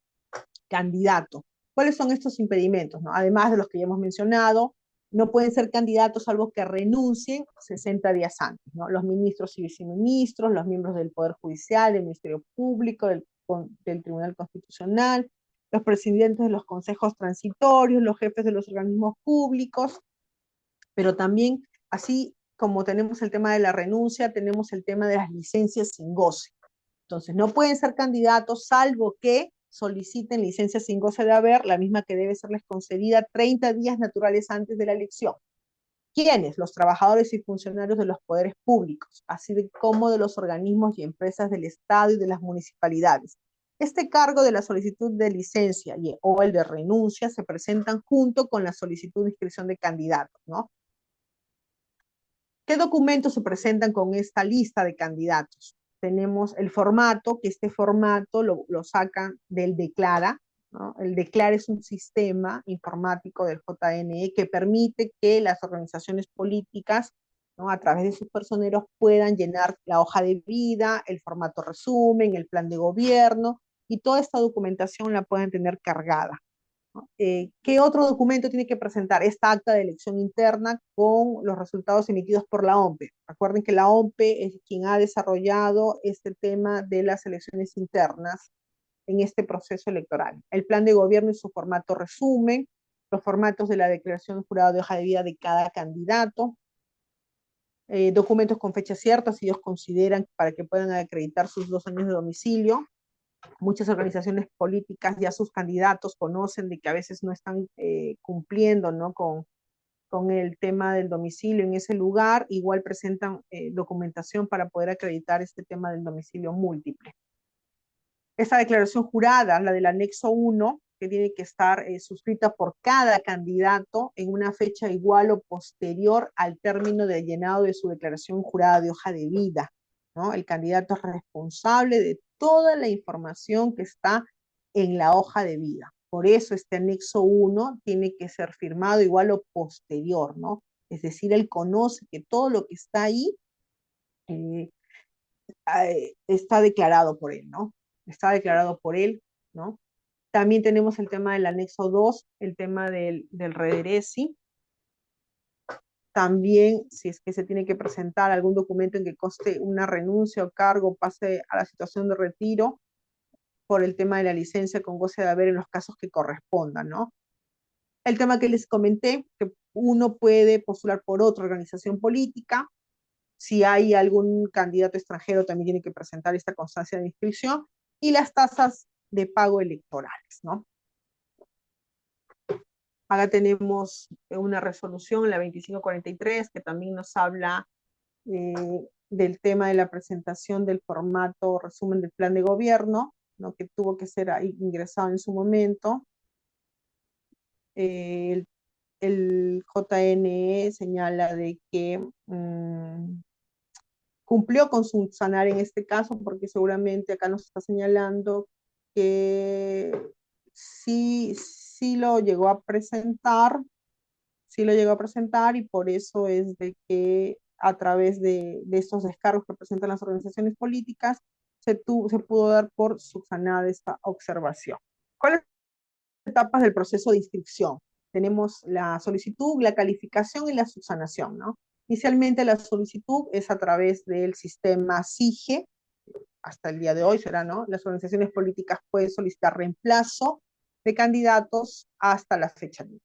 S2: candidato. ¿Cuáles son estos impedimentos, no? Además de los que ya hemos mencionado, no pueden ser candidatos salvo que renuncien 60 días antes, ¿no? Los ministros y viceministros, los miembros del Poder Judicial, del Ministerio Público, del Tribunal Constitucional, los presidentes de los consejos transitorios, los jefes de los organismos públicos, pero también, así como tenemos el tema de la renuncia, tenemos el tema de las licencias sin goce. Entonces, no pueden ser candidatos salvo que soliciten licencia sin goce de haber, la misma que debe serles concedida 30 días naturales antes de la elección. ¿Quiénes? Los trabajadores y funcionarios de los poderes públicos, así como de los organismos y empresas del Estado y de las municipalidades. Este cargo de la solicitud de licencia o el de renuncia se presentan junto con la solicitud de inscripción de candidatos, ¿no? ¿Qué documentos se presentan con esta lista de candidatos? Tenemos el formato, que este formato lo sacan del Declara, ¿no? El Declara es un sistema informático del JNE que permite que las organizaciones políticas, ¿no? A través de sus personeros puedan llenar la hoja de vida, el formato resumen, el plan de gobierno, y toda esta documentación la pueden tener cargada. ¿Qué otro documento tiene que presentar? Esta acta de elección interna con los resultados emitidos por la OMPE. Recuerden que la OMPE es quien ha desarrollado este tema de las elecciones internas en este proceso electoral. El plan de gobierno y su formato resumen, los formatos de la declaración de jurado de hoja de vida de cada candidato, documentos con fecha cierta, si ellos consideran para que puedan acreditar sus 2 años de domicilio. Muchas organizaciones políticas, ya sus candidatos conocen de que a veces no están cumpliendo, ¿no? con el tema del domicilio en ese lugar, igual presentan documentación para poder acreditar este tema del domicilio múltiple. Esta declaración jurada, la del anexo 1, que tiene que estar suscrita por cada candidato en una fecha igual o posterior al término de llenado de su declaración jurada de hoja de vida, ¿no? El candidato es responsable de toda la información que está en la hoja de vida. Por eso este anexo 1 tiene que ser firmado igual o posterior, ¿no? Es decir, él conoce que todo lo que está ahí está declarado por él, ¿no? Está declarado por él, ¿no? También tenemos el tema del anexo 2, el tema del rederesi. También, si es que se tiene que presentar algún documento en que conste una renuncia o cargo, pase a la situación de retiro por el tema de la licencia con goce de haber en los casos que correspondan, ¿no? El tema que les comenté, que uno puede postular por otra organización política. Si hay algún candidato extranjero, también tiene que presentar esta constancia de inscripción. Y las tasas de pago electorales, ¿no? Acá tenemos una resolución, la 2543, que también nos habla del tema de la presentación del formato resumen del plan de gobierno, ¿no? Que tuvo que ser ingresado en su momento. El JNE señala de que cumplió con subsanar en este caso, porque seguramente acá nos está señalando que sí lo llegó a presentar, y por eso es de que a través de estos descargos que presentan las organizaciones políticas se pudo dar por subsanada esta observación. ¿Cuáles son las etapas del proceso de inscripción? Tenemos la solicitud, la calificación y la subsanación, ¿no? Inicialmente la solicitud es a través del sistema SIGE, hasta el día de hoy será, ¿no? Las organizaciones políticas pueden solicitar reemplazo de candidatos hasta la fecha límite.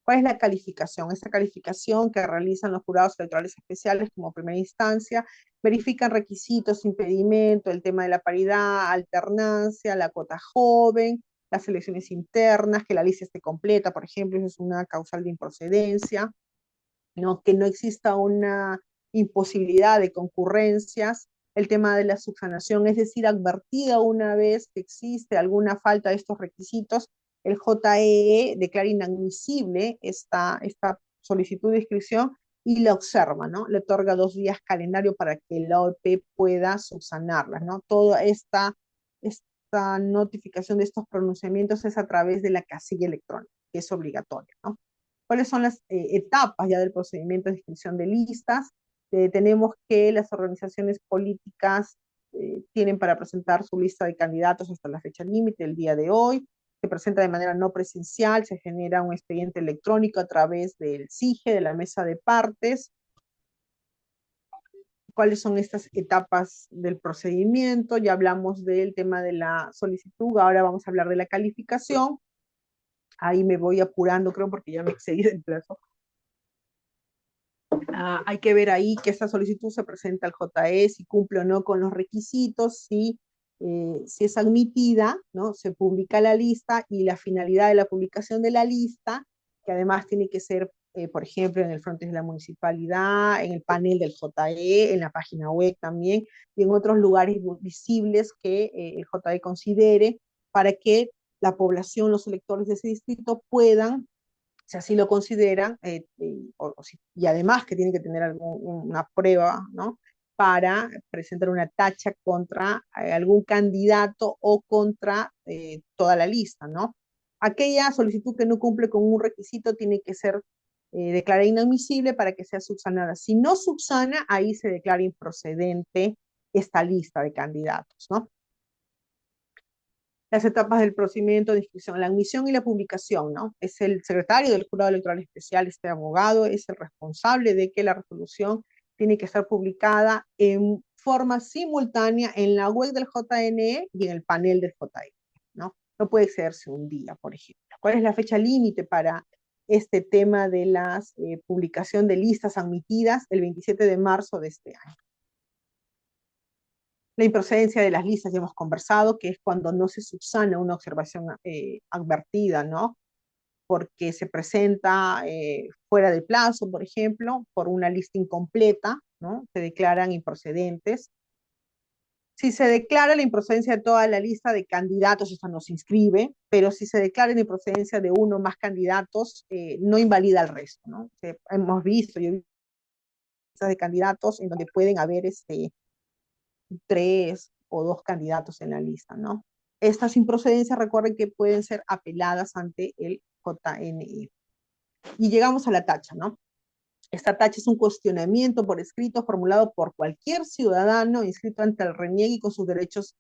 S2: ¿Cuál es la calificación? Esta calificación que realizan los jurados electorales especiales como primera instancia, verifican requisitos, impedimento, el tema de la paridad, alternancia, la cuota joven, las elecciones internas, que la lista esté completa, por ejemplo, eso es una causal de improcedencia, ¿no? Que no exista una imposibilidad de concurrencias, el tema de la subsanación, es decir, advertida una vez que existe alguna falta de estos requisitos, el JEE declara inadmisible esta solicitud de inscripción y la observa, ¿no? Le otorga 2 días calendario para que la OEP pueda subsanarlas, ¿no? Toda esta notificación de estos pronunciamientos es a través de la casilla electrónica, que es obligatoria, ¿no? ¿Cuáles son las etapas ya del procedimiento de inscripción de listas? Tenemos que las organizaciones políticas tienen para presentar su lista de candidatos hasta la fecha límite, el día de hoy. Se presenta de manera no presencial, se genera un expediente electrónico a través del SIGE, de la mesa de partes. ¿Cuáles son estas etapas del procedimiento? Ya hablamos del tema de la solicitud, ahora vamos a hablar de la calificación. Ahí me voy apurando, creo, porque ya me excedí del plazo. Hay que ver ahí que esta solicitud se presenta al JE, si cumple o no con los requisitos, si es admitida, ¿no? Se publica la lista y la finalidad de la publicación de la lista, que además tiene que ser, por ejemplo, en el frontis de la municipalidad, en el panel del JE, en la página web también, y en otros lugares visibles que el JE considere para que la población, los electores de ese distrito puedan, si así lo consideran, y además que tienen que tener una prueba, ¿no? Para presentar una tacha contra algún candidato o contra toda la lista, ¿no? Aquella solicitud que no cumple con un requisito tiene que ser declarada inadmisible para que sea subsanada. Si no subsana, ahí se declara improcedente esta lista de candidatos, ¿no? Las etapas del procedimiento de inscripción, la admisión y la publicación, ¿no? Es el secretario del jurado electoral especial, este abogado, es el responsable de que la resolución tiene que ser publicada en forma simultánea en la web del JNE y en el panel del JNE, ¿no? No puede excederse un día, por ejemplo. ¿Cuál es la fecha límite para este tema de la publicación de listas admitidas? El 27 de marzo de este año. La improcedencia de las listas, ya hemos conversado, que es cuando no se subsana una observación advertida, ¿no? Porque se presenta fuera de plazo, por ejemplo, por una lista incompleta, ¿no? Se declaran improcedentes. Si se declara la improcedencia de toda la lista de candidatos, esta no se inscribe, pero si se declara la improcedencia de uno o más candidatos, no invalida el resto, ¿no? Hemos visto, yo he visto listas de candidatos en donde pueden haber 3 o 2 candidatos en la lista, ¿no? Estas improcedencias, recuerden que pueden ser apeladas ante el JNE. Y llegamos a la tacha, ¿no? Esta tacha es un cuestionamiento por escrito formulado por cualquier ciudadano inscrito ante el RENIEC y con sus derechos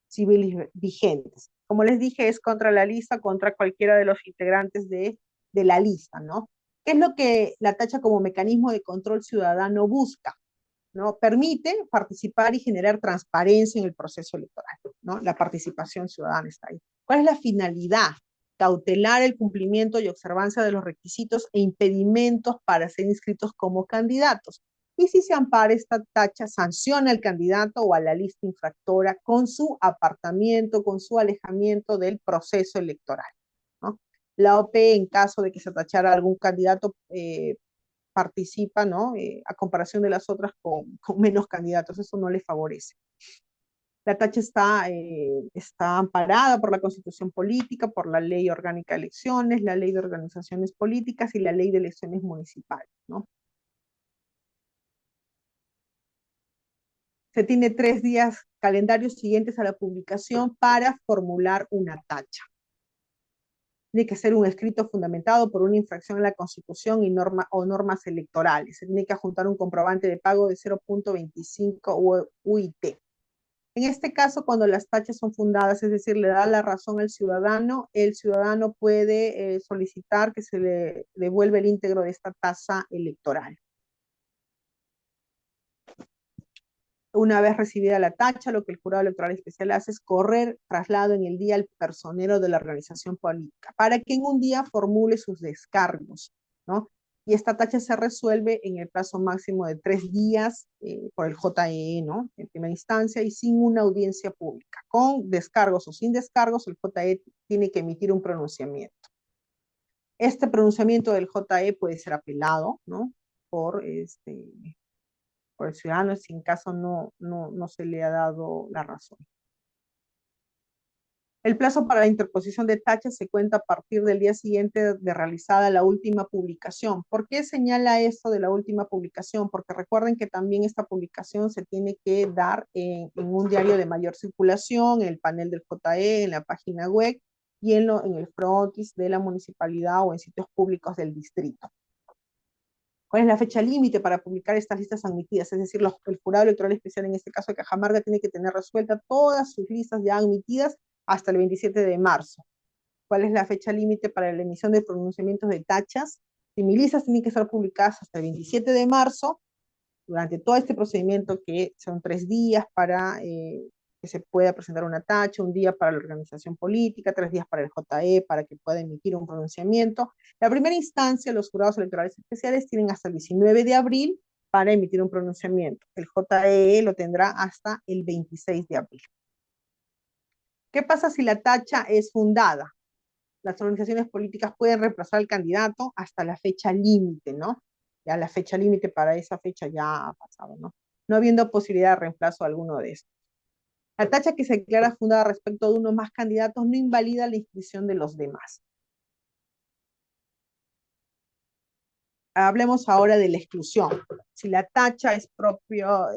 S2: civiles vigentes. Como les dije, es contra la lista, contra cualquiera de los integrantes de la lista, ¿no? ¿Qué es lo que la tacha como mecanismo de control ciudadano busca? ¿No? Permite participar y generar transparencia en el proceso electoral, ¿no? La participación ciudadana está ahí. ¿Cuál es la finalidad? Cautelar el cumplimiento y observancia de los requisitos e impedimentos para ser inscritos como candidatos. Y si se ampara esta tacha, sanciona al candidato o a la lista infractora con su apartamiento, con su alejamiento del proceso electoral, ¿no? La OP, en caso de que se tachara algún candidato, participa, ¿no? A comparación de las otras con menos candidatos, eso no le favorece. La tacha está amparada por la Constitución Política, por la Ley Orgánica de Elecciones, la Ley de Organizaciones Políticas y la Ley de Elecciones Municipales, ¿no? Se tiene 3 días calendarios siguientes a la publicación para formular una tacha. Tiene que ser un escrito fundamentado por una infracción a la Constitución y normas electorales. Se tiene que adjuntar un comprobante de pago de 0.25 UIT. En este caso, cuando las tachas son fundadas, es decir, le da la razón al ciudadano, el ciudadano puede solicitar que se le devuelva el íntegro de esta tasa electoral. Una vez recibida la tacha, lo que el jurado electoral especial hace es correr traslado en el día al personero de la organización política para que en un día formule sus descargos, ¿no? Y esta tacha se resuelve en el plazo máximo de 3 días por el JEE, ¿no? En primera instancia y sin una audiencia pública. Con descargos o sin descargos, el JEE tiene que emitir un pronunciamiento. Este pronunciamiento del JEE puede ser apelado, ¿no? Por el ciudadano si en caso no se le ha dado la razón. El plazo para la interposición de tachas se cuenta a partir del día siguiente de realizada la última publicación. ¿Por qué señala esto de la última publicación? Porque recuerden que también esta publicación se tiene que dar en un diario de mayor circulación, en el panel del JE, en la página web y en el frontis de la municipalidad o en sitios públicos del distrito. ¿Cuál es la fecha límite para publicar estas listas admitidas? Es decir, el jurado electoral especial, en este caso de Cajamarca, tiene que tener resueltas todas sus listas ya admitidas hasta el 27 de marzo. ¿Cuál es la fecha límite para la emisión de pronunciamientos de tachas? Si mis listas tienen que ser publicadas hasta el 27 de marzo, durante todo este procedimiento, que son 3 días para que se pueda presentar una tacha, 1 día para la organización política, 3 días para el JE para que pueda emitir un pronunciamiento. La primera instancia, los jurados electorales especiales tienen hasta el 19 de abril para emitir un pronunciamiento. El JE lo tendrá hasta el 26 de abril. ¿Qué pasa si la tacha es fundada? Las organizaciones políticas pueden reemplazar al candidato hasta la fecha límite, ¿no? Ya la fecha límite para esa fecha ya ha pasado, ¿no? No habiendo posibilidad de reemplazo a alguno de estos. La tacha que se declara fundada respecto de uno o más candidatos no invalida la inscripción de los demás. Hablemos ahora de la exclusión. Si la tacha es propio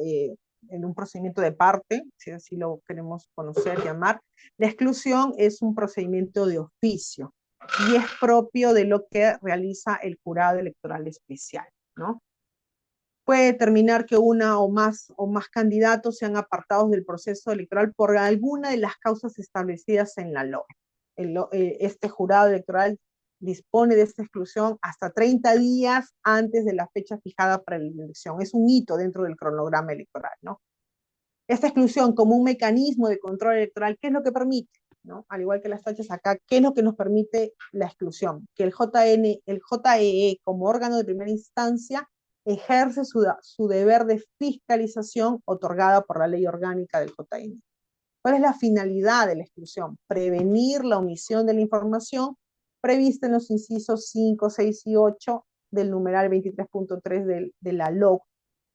S2: en un procedimiento de parte, si así lo queremos conocer, llamar, la exclusión es un procedimiento de oficio y es propio de lo que realiza el jurado electoral especial, ¿no? Puede determinar que una o más candidatos sean apartados del proceso electoral por alguna de las causas establecidas en la LOE. Este jurado electoral dispone de esta exclusión hasta 30 días antes de la fecha fijada para la elección. Es un hito dentro del cronograma electoral, ¿no? Esta exclusión como un mecanismo de control electoral, ¿qué es lo que permite? ¿No? Al igual que las tachas acá, ¿qué es lo que nos permite la exclusión? Que el JEE como órgano de primera instancia ejerce su deber de fiscalización otorgada por la ley orgánica del JEE. ¿Cuál es la finalidad de la exclusión? Prevenir la omisión de la información prevista en los incisos 5, 6 y 8 del numeral 23.3 de la LOC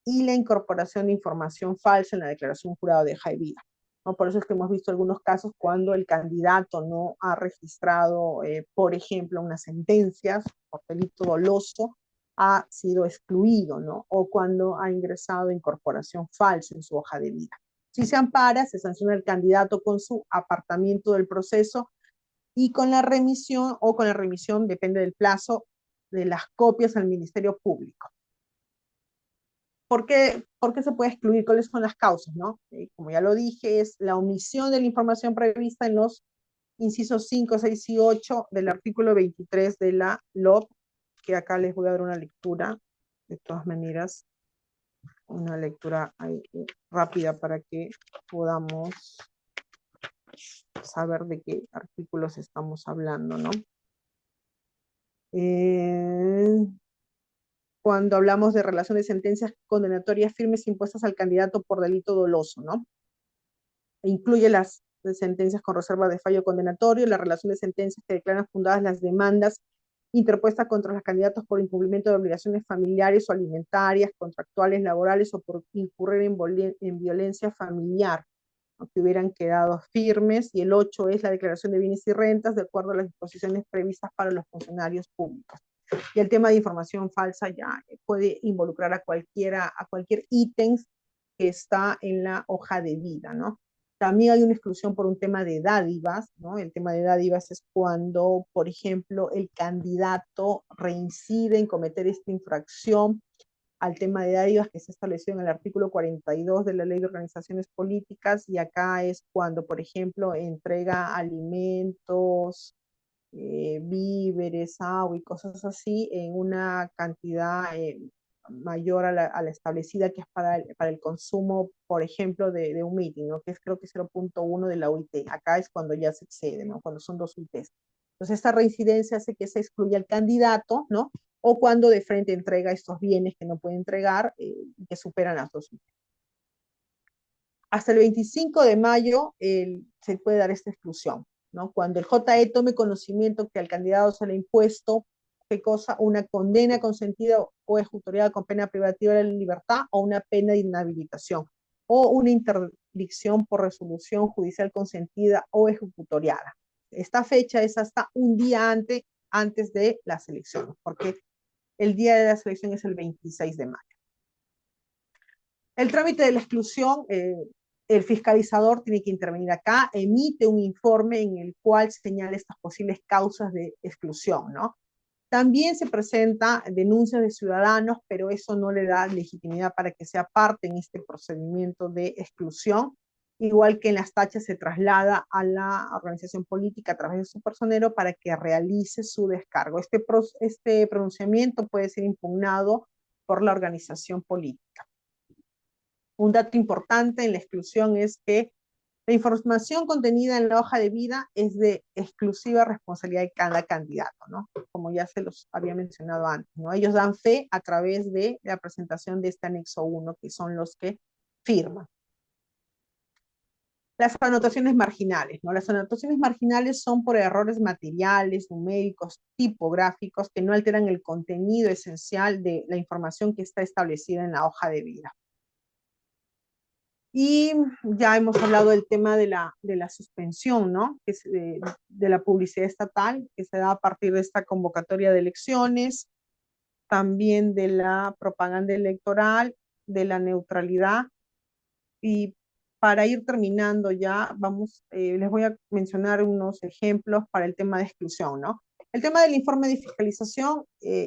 S2: y la incorporación de información falsa en la declaración jurada de hoja de vida, ¿no? Por eso es que hemos visto algunos casos cuando el candidato no ha registrado, por ejemplo, unas sentencias por delito doloso, ha sido excluido, ¿no? O cuando ha ingresado incorporación falsa en su hoja de vida. Si se ampara, se sanciona al candidato con su apartamiento del proceso y con la remisión, depende del plazo, de las copias al Ministerio Público. por qué se puede excluir? ¿Cuáles son las causas, no? Como ya lo dije, es la omisión de la información prevista en los incisos 5, 6 y 8 del artículo 23 de la LOP, que acá les voy a dar una lectura, de todas maneras, una lectura ahí, rápida para que podamos saber de qué artículos estamos hablando, ¿no? Cuando hablamos de relación de sentencias condenatorias firmes impuestas al candidato por delito doloso, ¿no? Incluye las sentencias con reserva de fallo condenatorio, la relación de sentencias que declaran fundadas las demandas interpuestas contra los candidatos por incumplimiento de obligaciones familiares o alimentarias, contractuales, laborales o por incurrir en violencia familiar, ¿no? Que hubieran quedado firmes. Y el 8 es la declaración de bienes y rentas de acuerdo a las disposiciones previstas para los funcionarios públicos. Y el tema de información falsa ya puede involucrar a cualquier ítem que está en la hoja de vida, ¿no? También hay una exclusión por un tema de dádivas, ¿no? El tema de dádivas es cuando, por ejemplo, el candidato reincide en cometer esta infracción al tema de dádivas que se estableció en el artículo 42 de la Ley de Organizaciones Políticas, y acá es cuando, por ejemplo, entrega alimentos, víveres, agua y cosas así en una cantidad mayor a la establecida, que es para el consumo, por ejemplo, de un meeting, ¿no? Que es creo que 0.1 de la OIT. Acá es cuando ya se excede, ¿no? Cuando son 2 UITs. Entonces esta reincidencia hace que se excluya al candidato, ¿no? O cuando de frente entrega estos bienes que no puede entregar, que superan las 2 UITs. Hasta el 25 de mayo se puede dar esta exclusión, ¿no? Cuando el JE tome conocimiento que al candidato se le ha impuesto, ¿qué cosa? Una condena consentida o ejecutoriada con pena privativa de la libertad o una pena de inhabilitación o una interdicción por resolución judicial consentida o ejecutoriada. Esta fecha es hasta un día antes de las elecciones, porque el día de la elección es el 26 de mayo. El trámite de la exclusión, el fiscalizador tiene que intervenir acá, emite un informe en el cual señala estas posibles causas de exclusión, ¿no? También se presenta denuncias de ciudadanos, pero eso no le da legitimidad para que sea parte en este procedimiento de exclusión, igual que en las tachas se traslada a la organización política a través de su personero para que realice su descargo. Este pronunciamiento puede ser impugnado por la organización política. Un dato importante en la exclusión es que la información contenida en la hoja de vida es de exclusiva responsabilidad de cada candidato, ¿no? Como ya se los había mencionado antes, ¿no? Ellos dan fe a través de la presentación de este anexo 1, que son los que firman. Las anotaciones marginales, ¿no? Las anotaciones marginales son por errores materiales, numéricos, tipográficos, que no alteran el contenido esencial de la información que está establecida en la hoja de vida. Y ya hemos hablado del tema de la suspensión, ¿no? Que es de la publicidad estatal, que se da a partir de esta convocatoria de elecciones, también de la propaganda electoral, de la neutralidad. Y para ir terminando ya, les voy a mencionar unos ejemplos para el tema de exclusión, ¿no? El tema del informe de fiscalización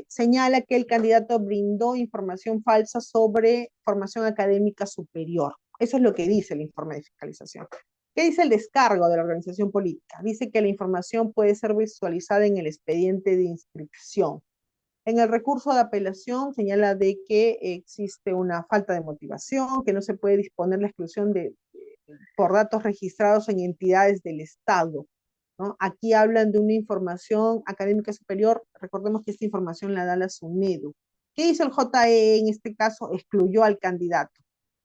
S2: señala que el candidato brindó información falsa sobre formación académica superior. Eso es lo que dice el informe de fiscalización. ¿Qué dice el descargo de la organización política? Dice que la información puede ser visualizada en el expediente de inscripción. En el recurso de apelación señala de que existe una falta de motivación, que no se puede disponer la exclusión por datos registrados en entidades del Estado, ¿no? Aquí hablan de una información académica superior. Recordemos que esta información la da la SUNEDU. ¿Qué hizo el JE en este caso? Excluyó al candidato.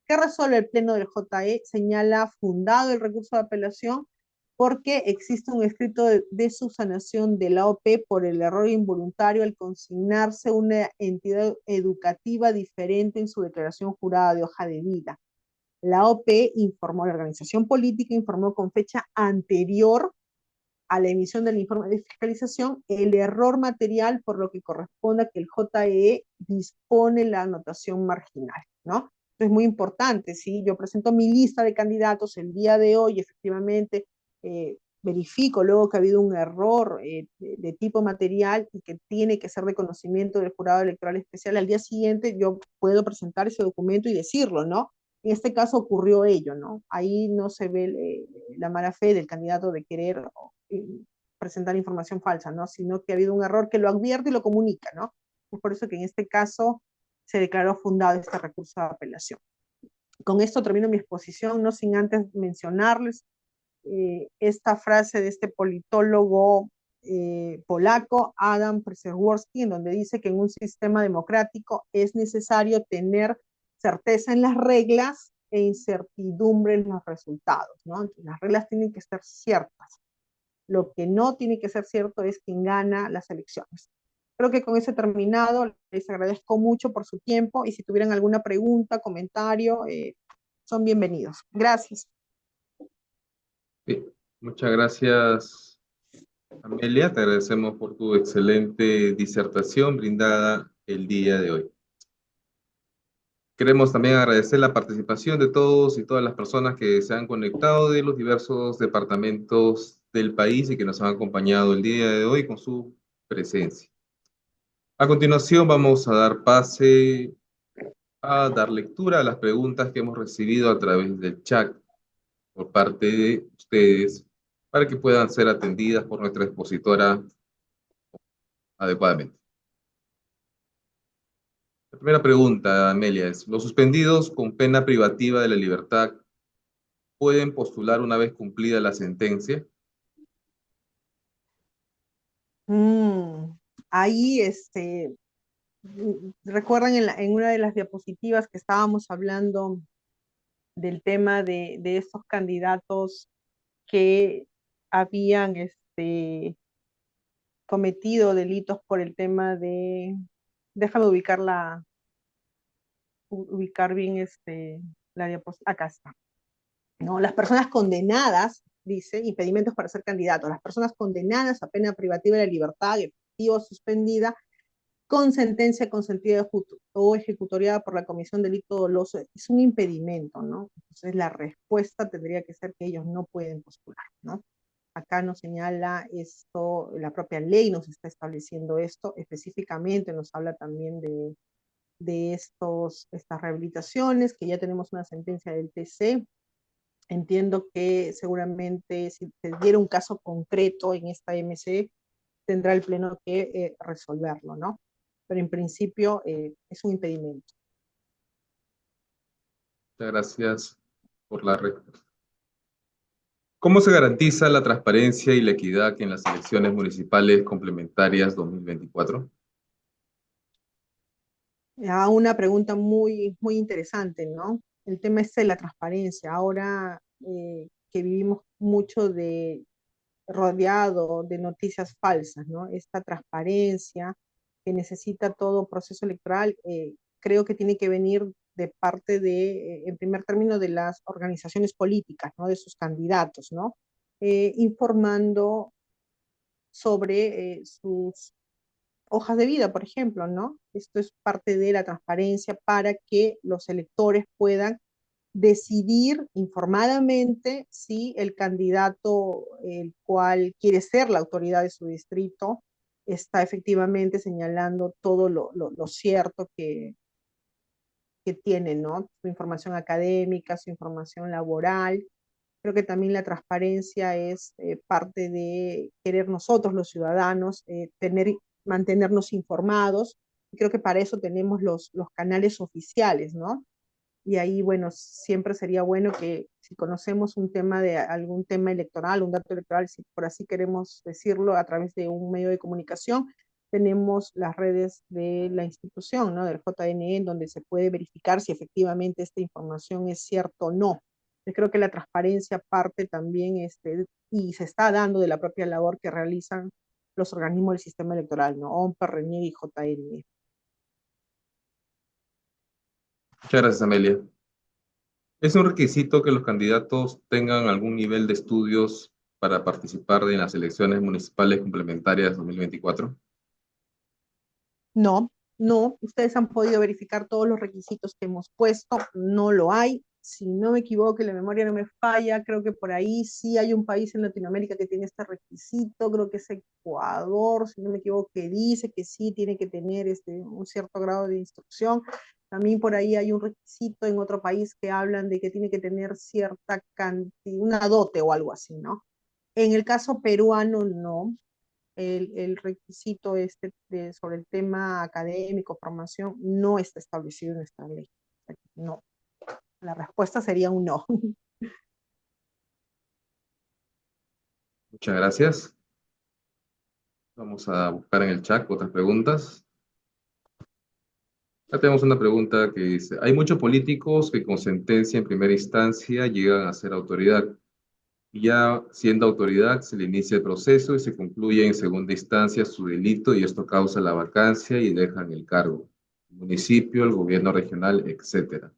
S2: ¿Qué resuelve el pleno del JE? Señala fundado el recurso de apelación porque existe un escrito de subsanación de la OP por el error involuntario al consignarse una entidad educativa diferente en su declaración jurada de hoja de vida. La OP informó, la organización política informó con fecha anterior a la emisión del informe de fiscalización el error material, por lo que corresponde a que el JE dispone la anotación marginal, ¿no? Esto es muy importante, ¿sí? Yo presento mi lista de candidatos el día de hoy, efectivamente, verifico luego que ha habido un error de tipo material y que tiene que ser de conocimiento del jurado electoral especial, al día siguiente yo puedo presentar ese documento y decirlo, ¿no? En este caso ocurrió ello, ¿no? Ahí no se ve la mala fe del candidato de querer presentar información falsa, ¿no? Sino que ha habido un error que lo advierte y lo comunica, ¿no? Es por eso que en este caso se declaró fundado este recurso de apelación. Con esto termino mi exposición, no sin antes mencionarles esta frase de este politólogo polaco, Adam Przeworski, en donde dice que en un sistema democrático es necesario tener certeza en las reglas e incertidumbre en los resultados, ¿no? Entonces, las reglas tienen que ser ciertas. Lo que no tiene que ser cierto es quién gana las elecciones. Creo que con eso he terminado. Les agradezco mucho por su tiempo y si tuvieran alguna pregunta, comentario, son bienvenidos. Gracias.
S1: Sí, muchas gracias, Amelia. Te agradecemos por tu excelente disertación brindada el día de hoy. Queremos también agradecer la participación de todos y todas las personas que se han conectado de los diversos departamentos del país y que nos han acompañado el día de hoy con su presencia. A continuación vamos a dar pase a dar lectura a las preguntas que hemos recibido a través del chat por parte de ustedes para que puedan ser atendidas por nuestra expositora adecuadamente. La primera pregunta, Amelia, es: ¿los suspendidos con pena privativa de la libertad pueden postular una vez cumplida la sentencia?
S2: Ahí, recuerdan en una de las diapositivas que estábamos hablando del tema de estos candidatos que habían cometido delitos por el tema de, déjame ubicar bien la diapositiva, acá está, ¿no? Las personas condenadas, dice, impedimentos para ser candidato, las personas condenadas a pena privativa de la libertad, efectiva o suspendida, con sentencia consentida o ejecutoriada por la comisión de delito doloso, es un impedimento, ¿no? Entonces la respuesta tendría que ser que ellos no pueden postular, ¿no? Acá nos señala esto, la propia ley nos está estableciendo esto, específicamente nos habla también de estas rehabilitaciones, que ya tenemos una sentencia del TC. Entiendo que seguramente si se diera un caso concreto en esta MC, tendrá el Pleno que resolverlo, ¿no? Pero en principio es un impedimento.
S1: Muchas gracias por la respuesta. ¿Cómo se garantiza la transparencia y la equidad en las elecciones municipales complementarias 2024?
S2: Una pregunta muy, muy interesante, ¿no? El tema es de la transparencia. Ahora que vivimos mucho rodeado de noticias falsas, ¿no? Esta transparencia que necesita todo proceso electoral, creo que tiene que venir de parte en primer término, de las organizaciones políticas, ¿no? De sus candidatos, ¿no? Informando sobre sus hojas de vida, por ejemplo, ¿no? Esto es parte de la transparencia para que los electores puedan decidir informadamente si el candidato el cual quiere ser la autoridad de su distrito está efectivamente señalando todo lo cierto que tiene, ¿no? Su información académica, su información laboral. Creo que también la transparencia es parte de querer nosotros, los ciudadanos, mantenernos informados. Y creo que para eso tenemos los canales oficiales, ¿no? Y ahí, bueno, siempre sería bueno que si conocemos un tema de algún tema electoral, un dato electoral, si por así queremos decirlo, a través de un medio de comunicación, tenemos las redes de la institución, ¿no? Del JNE, en donde se puede verificar si efectivamente esta información es cierta o no. Yo creo que la transparencia parte también, y se está dando de la propia labor que realizan los organismos del sistema electoral, ¿no? OMPE, RENIEG y JNE.
S1: Muchas gracias, Amelia. ¿Es un requisito que los candidatos tengan algún nivel de estudios para participar en las elecciones municipales complementarias 2024?
S2: No, no, ustedes han podido verificar todos los requisitos que hemos puesto, no lo hay. si no me equivoco, y la memoria no me falla, creo que por ahí sí hay un país en Latinoamérica que tiene este requisito, creo que es Ecuador, si no me equivoco, que dice que sí tiene que tener un cierto grado de instrucción. También por ahí hay un requisito en otro país que hablan de que tiene que tener cierta cantidad, una dote o algo así, ¿no? En el caso peruano, no. El requisito sobre el tema académico, formación, no está establecido en esta ley. No. La respuesta sería un no.
S1: Muchas gracias. Vamos a buscar en el chat otras preguntas. Acá tenemos una pregunta que dice, hay muchos políticos que con sentencia en primera instancia llegan a ser autoridad. Y ya siendo autoridad se le inicia el proceso y se concluye en segunda instancia su delito y esto causa la vacancia y dejan el cargo. El municipio, el gobierno regional, etcétera.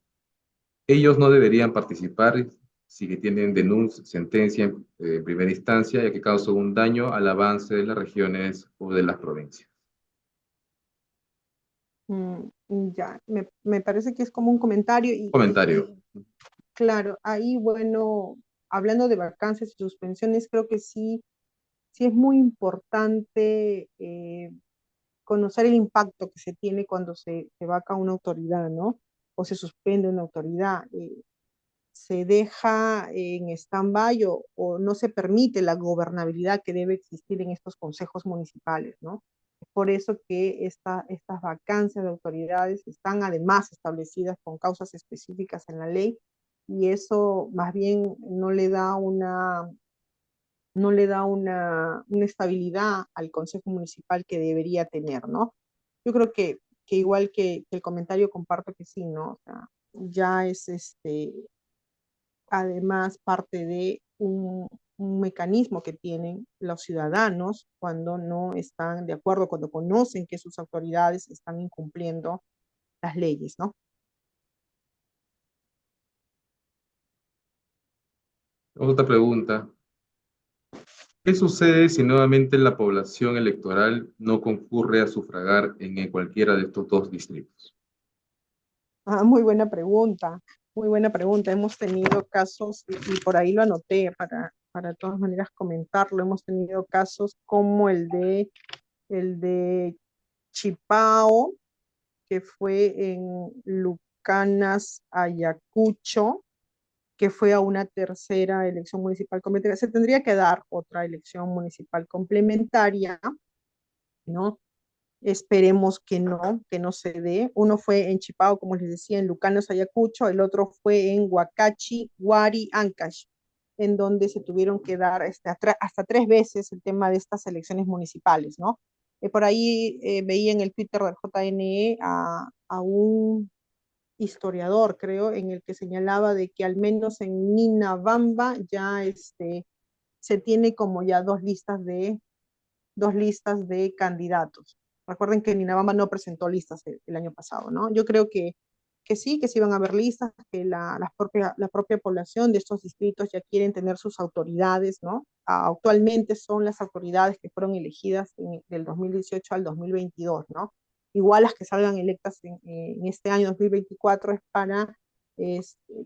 S1: Ellos no deberían participar si que tienen denuncia, sentencia en primera instancia, ya que causa un daño al avance de las regiones o de las provincias.
S2: Ya, me parece que es como un comentario
S1: Comentario.
S2: claro, ahí bueno, hablando de vacancias y suspensiones, creo que sí, sí es muy importante conocer el impacto que se tiene cuando se vaca una autoridad, ¿no? O se suspende una autoridad. Se deja en stand-by o no se permite la gobernabilidad que debe existir en estos consejos municipales, ¿no? Es por eso que estas vacancias de autoridades están además establecidas con causas específicas en la ley y eso más bien no le da una estabilidad al consejo municipal que debería tener, ¿no? Yo creo que igual que el comentario comparto que sí, ¿no? O sea, ya es además parte de un mecanismo que tienen los ciudadanos cuando no están de acuerdo, cuando conocen que sus autoridades están incumpliendo las leyes, ¿no?
S1: Otra pregunta. ¿Qué sucede si nuevamente la población electoral no concurre a sufragar en cualquiera de estos dos distritos?
S2: Ah, muy buena pregunta, muy buena pregunta. Hemos tenido casos, y por ahí lo anoté para de todas maneras comentarlo, hemos tenido casos como el de Chipao, que fue en Lucanas, Ayacucho, que fue a una tercera elección municipal complementaria. Se tendría que dar otra elección municipal complementaria, ¿no? Esperemos que no se dé. Uno fue en Chipao, como les decía, en Lucanos, Ayacucho, el otro fue en Huacachi, Huari, Ancash, en donde se tuvieron que dar hasta 3 veces el tema de estas elecciones municipales, ¿no? Por ahí veía en el Twitter del JNE a un historiador, creo, en el que señalaba de que al menos en Ninabamba ya se tiene como ya dos listas de candidatos. Recuerden que Ninabamba no presentó listas el año pasado, ¿no? Yo creo que sí, que sí van a haber listas, que la propia población de estos distritos ya quieren tener sus autoridades, ¿no? Actualmente son las autoridades que fueron elegidas del 2018 al 2022, ¿no? Igual las que salgan electas en este año 2024 es para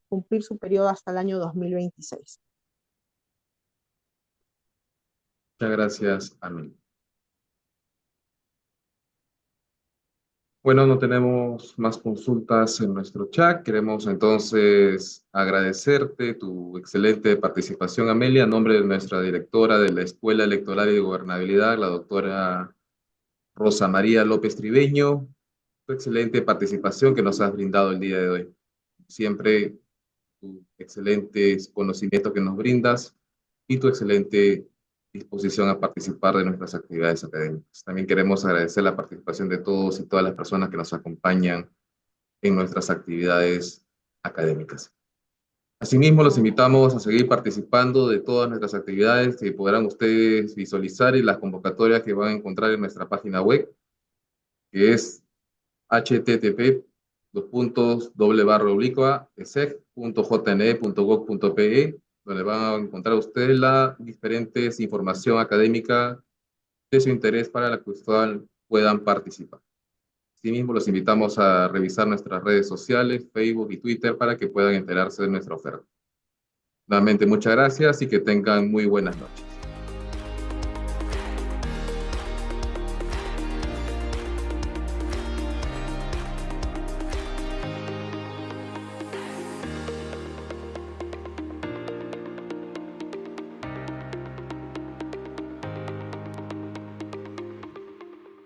S2: cumplir su periodo hasta el año 2026.
S1: Muchas gracias, Amén. Bueno, no tenemos más consultas en nuestro chat. Queremos entonces agradecerte tu excelente participación, Amelia, en nombre de nuestra directora de la Escuela Electoral y de Gobernabilidad, la doctora Rosa María López Tribeño, tu excelente participación que nos has brindado el día de hoy. Siempre tu excelentes conocimientos que nos brindas y tu excelente disposición a participar de nuestras actividades académicas. También queremos agradecer la participación de todos y todas las personas que nos acompañan en nuestras actividades académicas. Asimismo, los invitamos a seguir participando de todas nuestras actividades que podrán ustedes visualizar y las convocatorias que van a encontrar en nuestra página web, que es http://esec.jne.gov.pe, donde van a encontrar ustedes la diferentes información académica de su interés para la que ustedes puedan participar. Asimismo, los invitamos a revisar nuestras redes sociales, Facebook y Twitter para que puedan enterarse de nuestra oferta. Nuevamente, muchas gracias y que tengan muy buenas noches.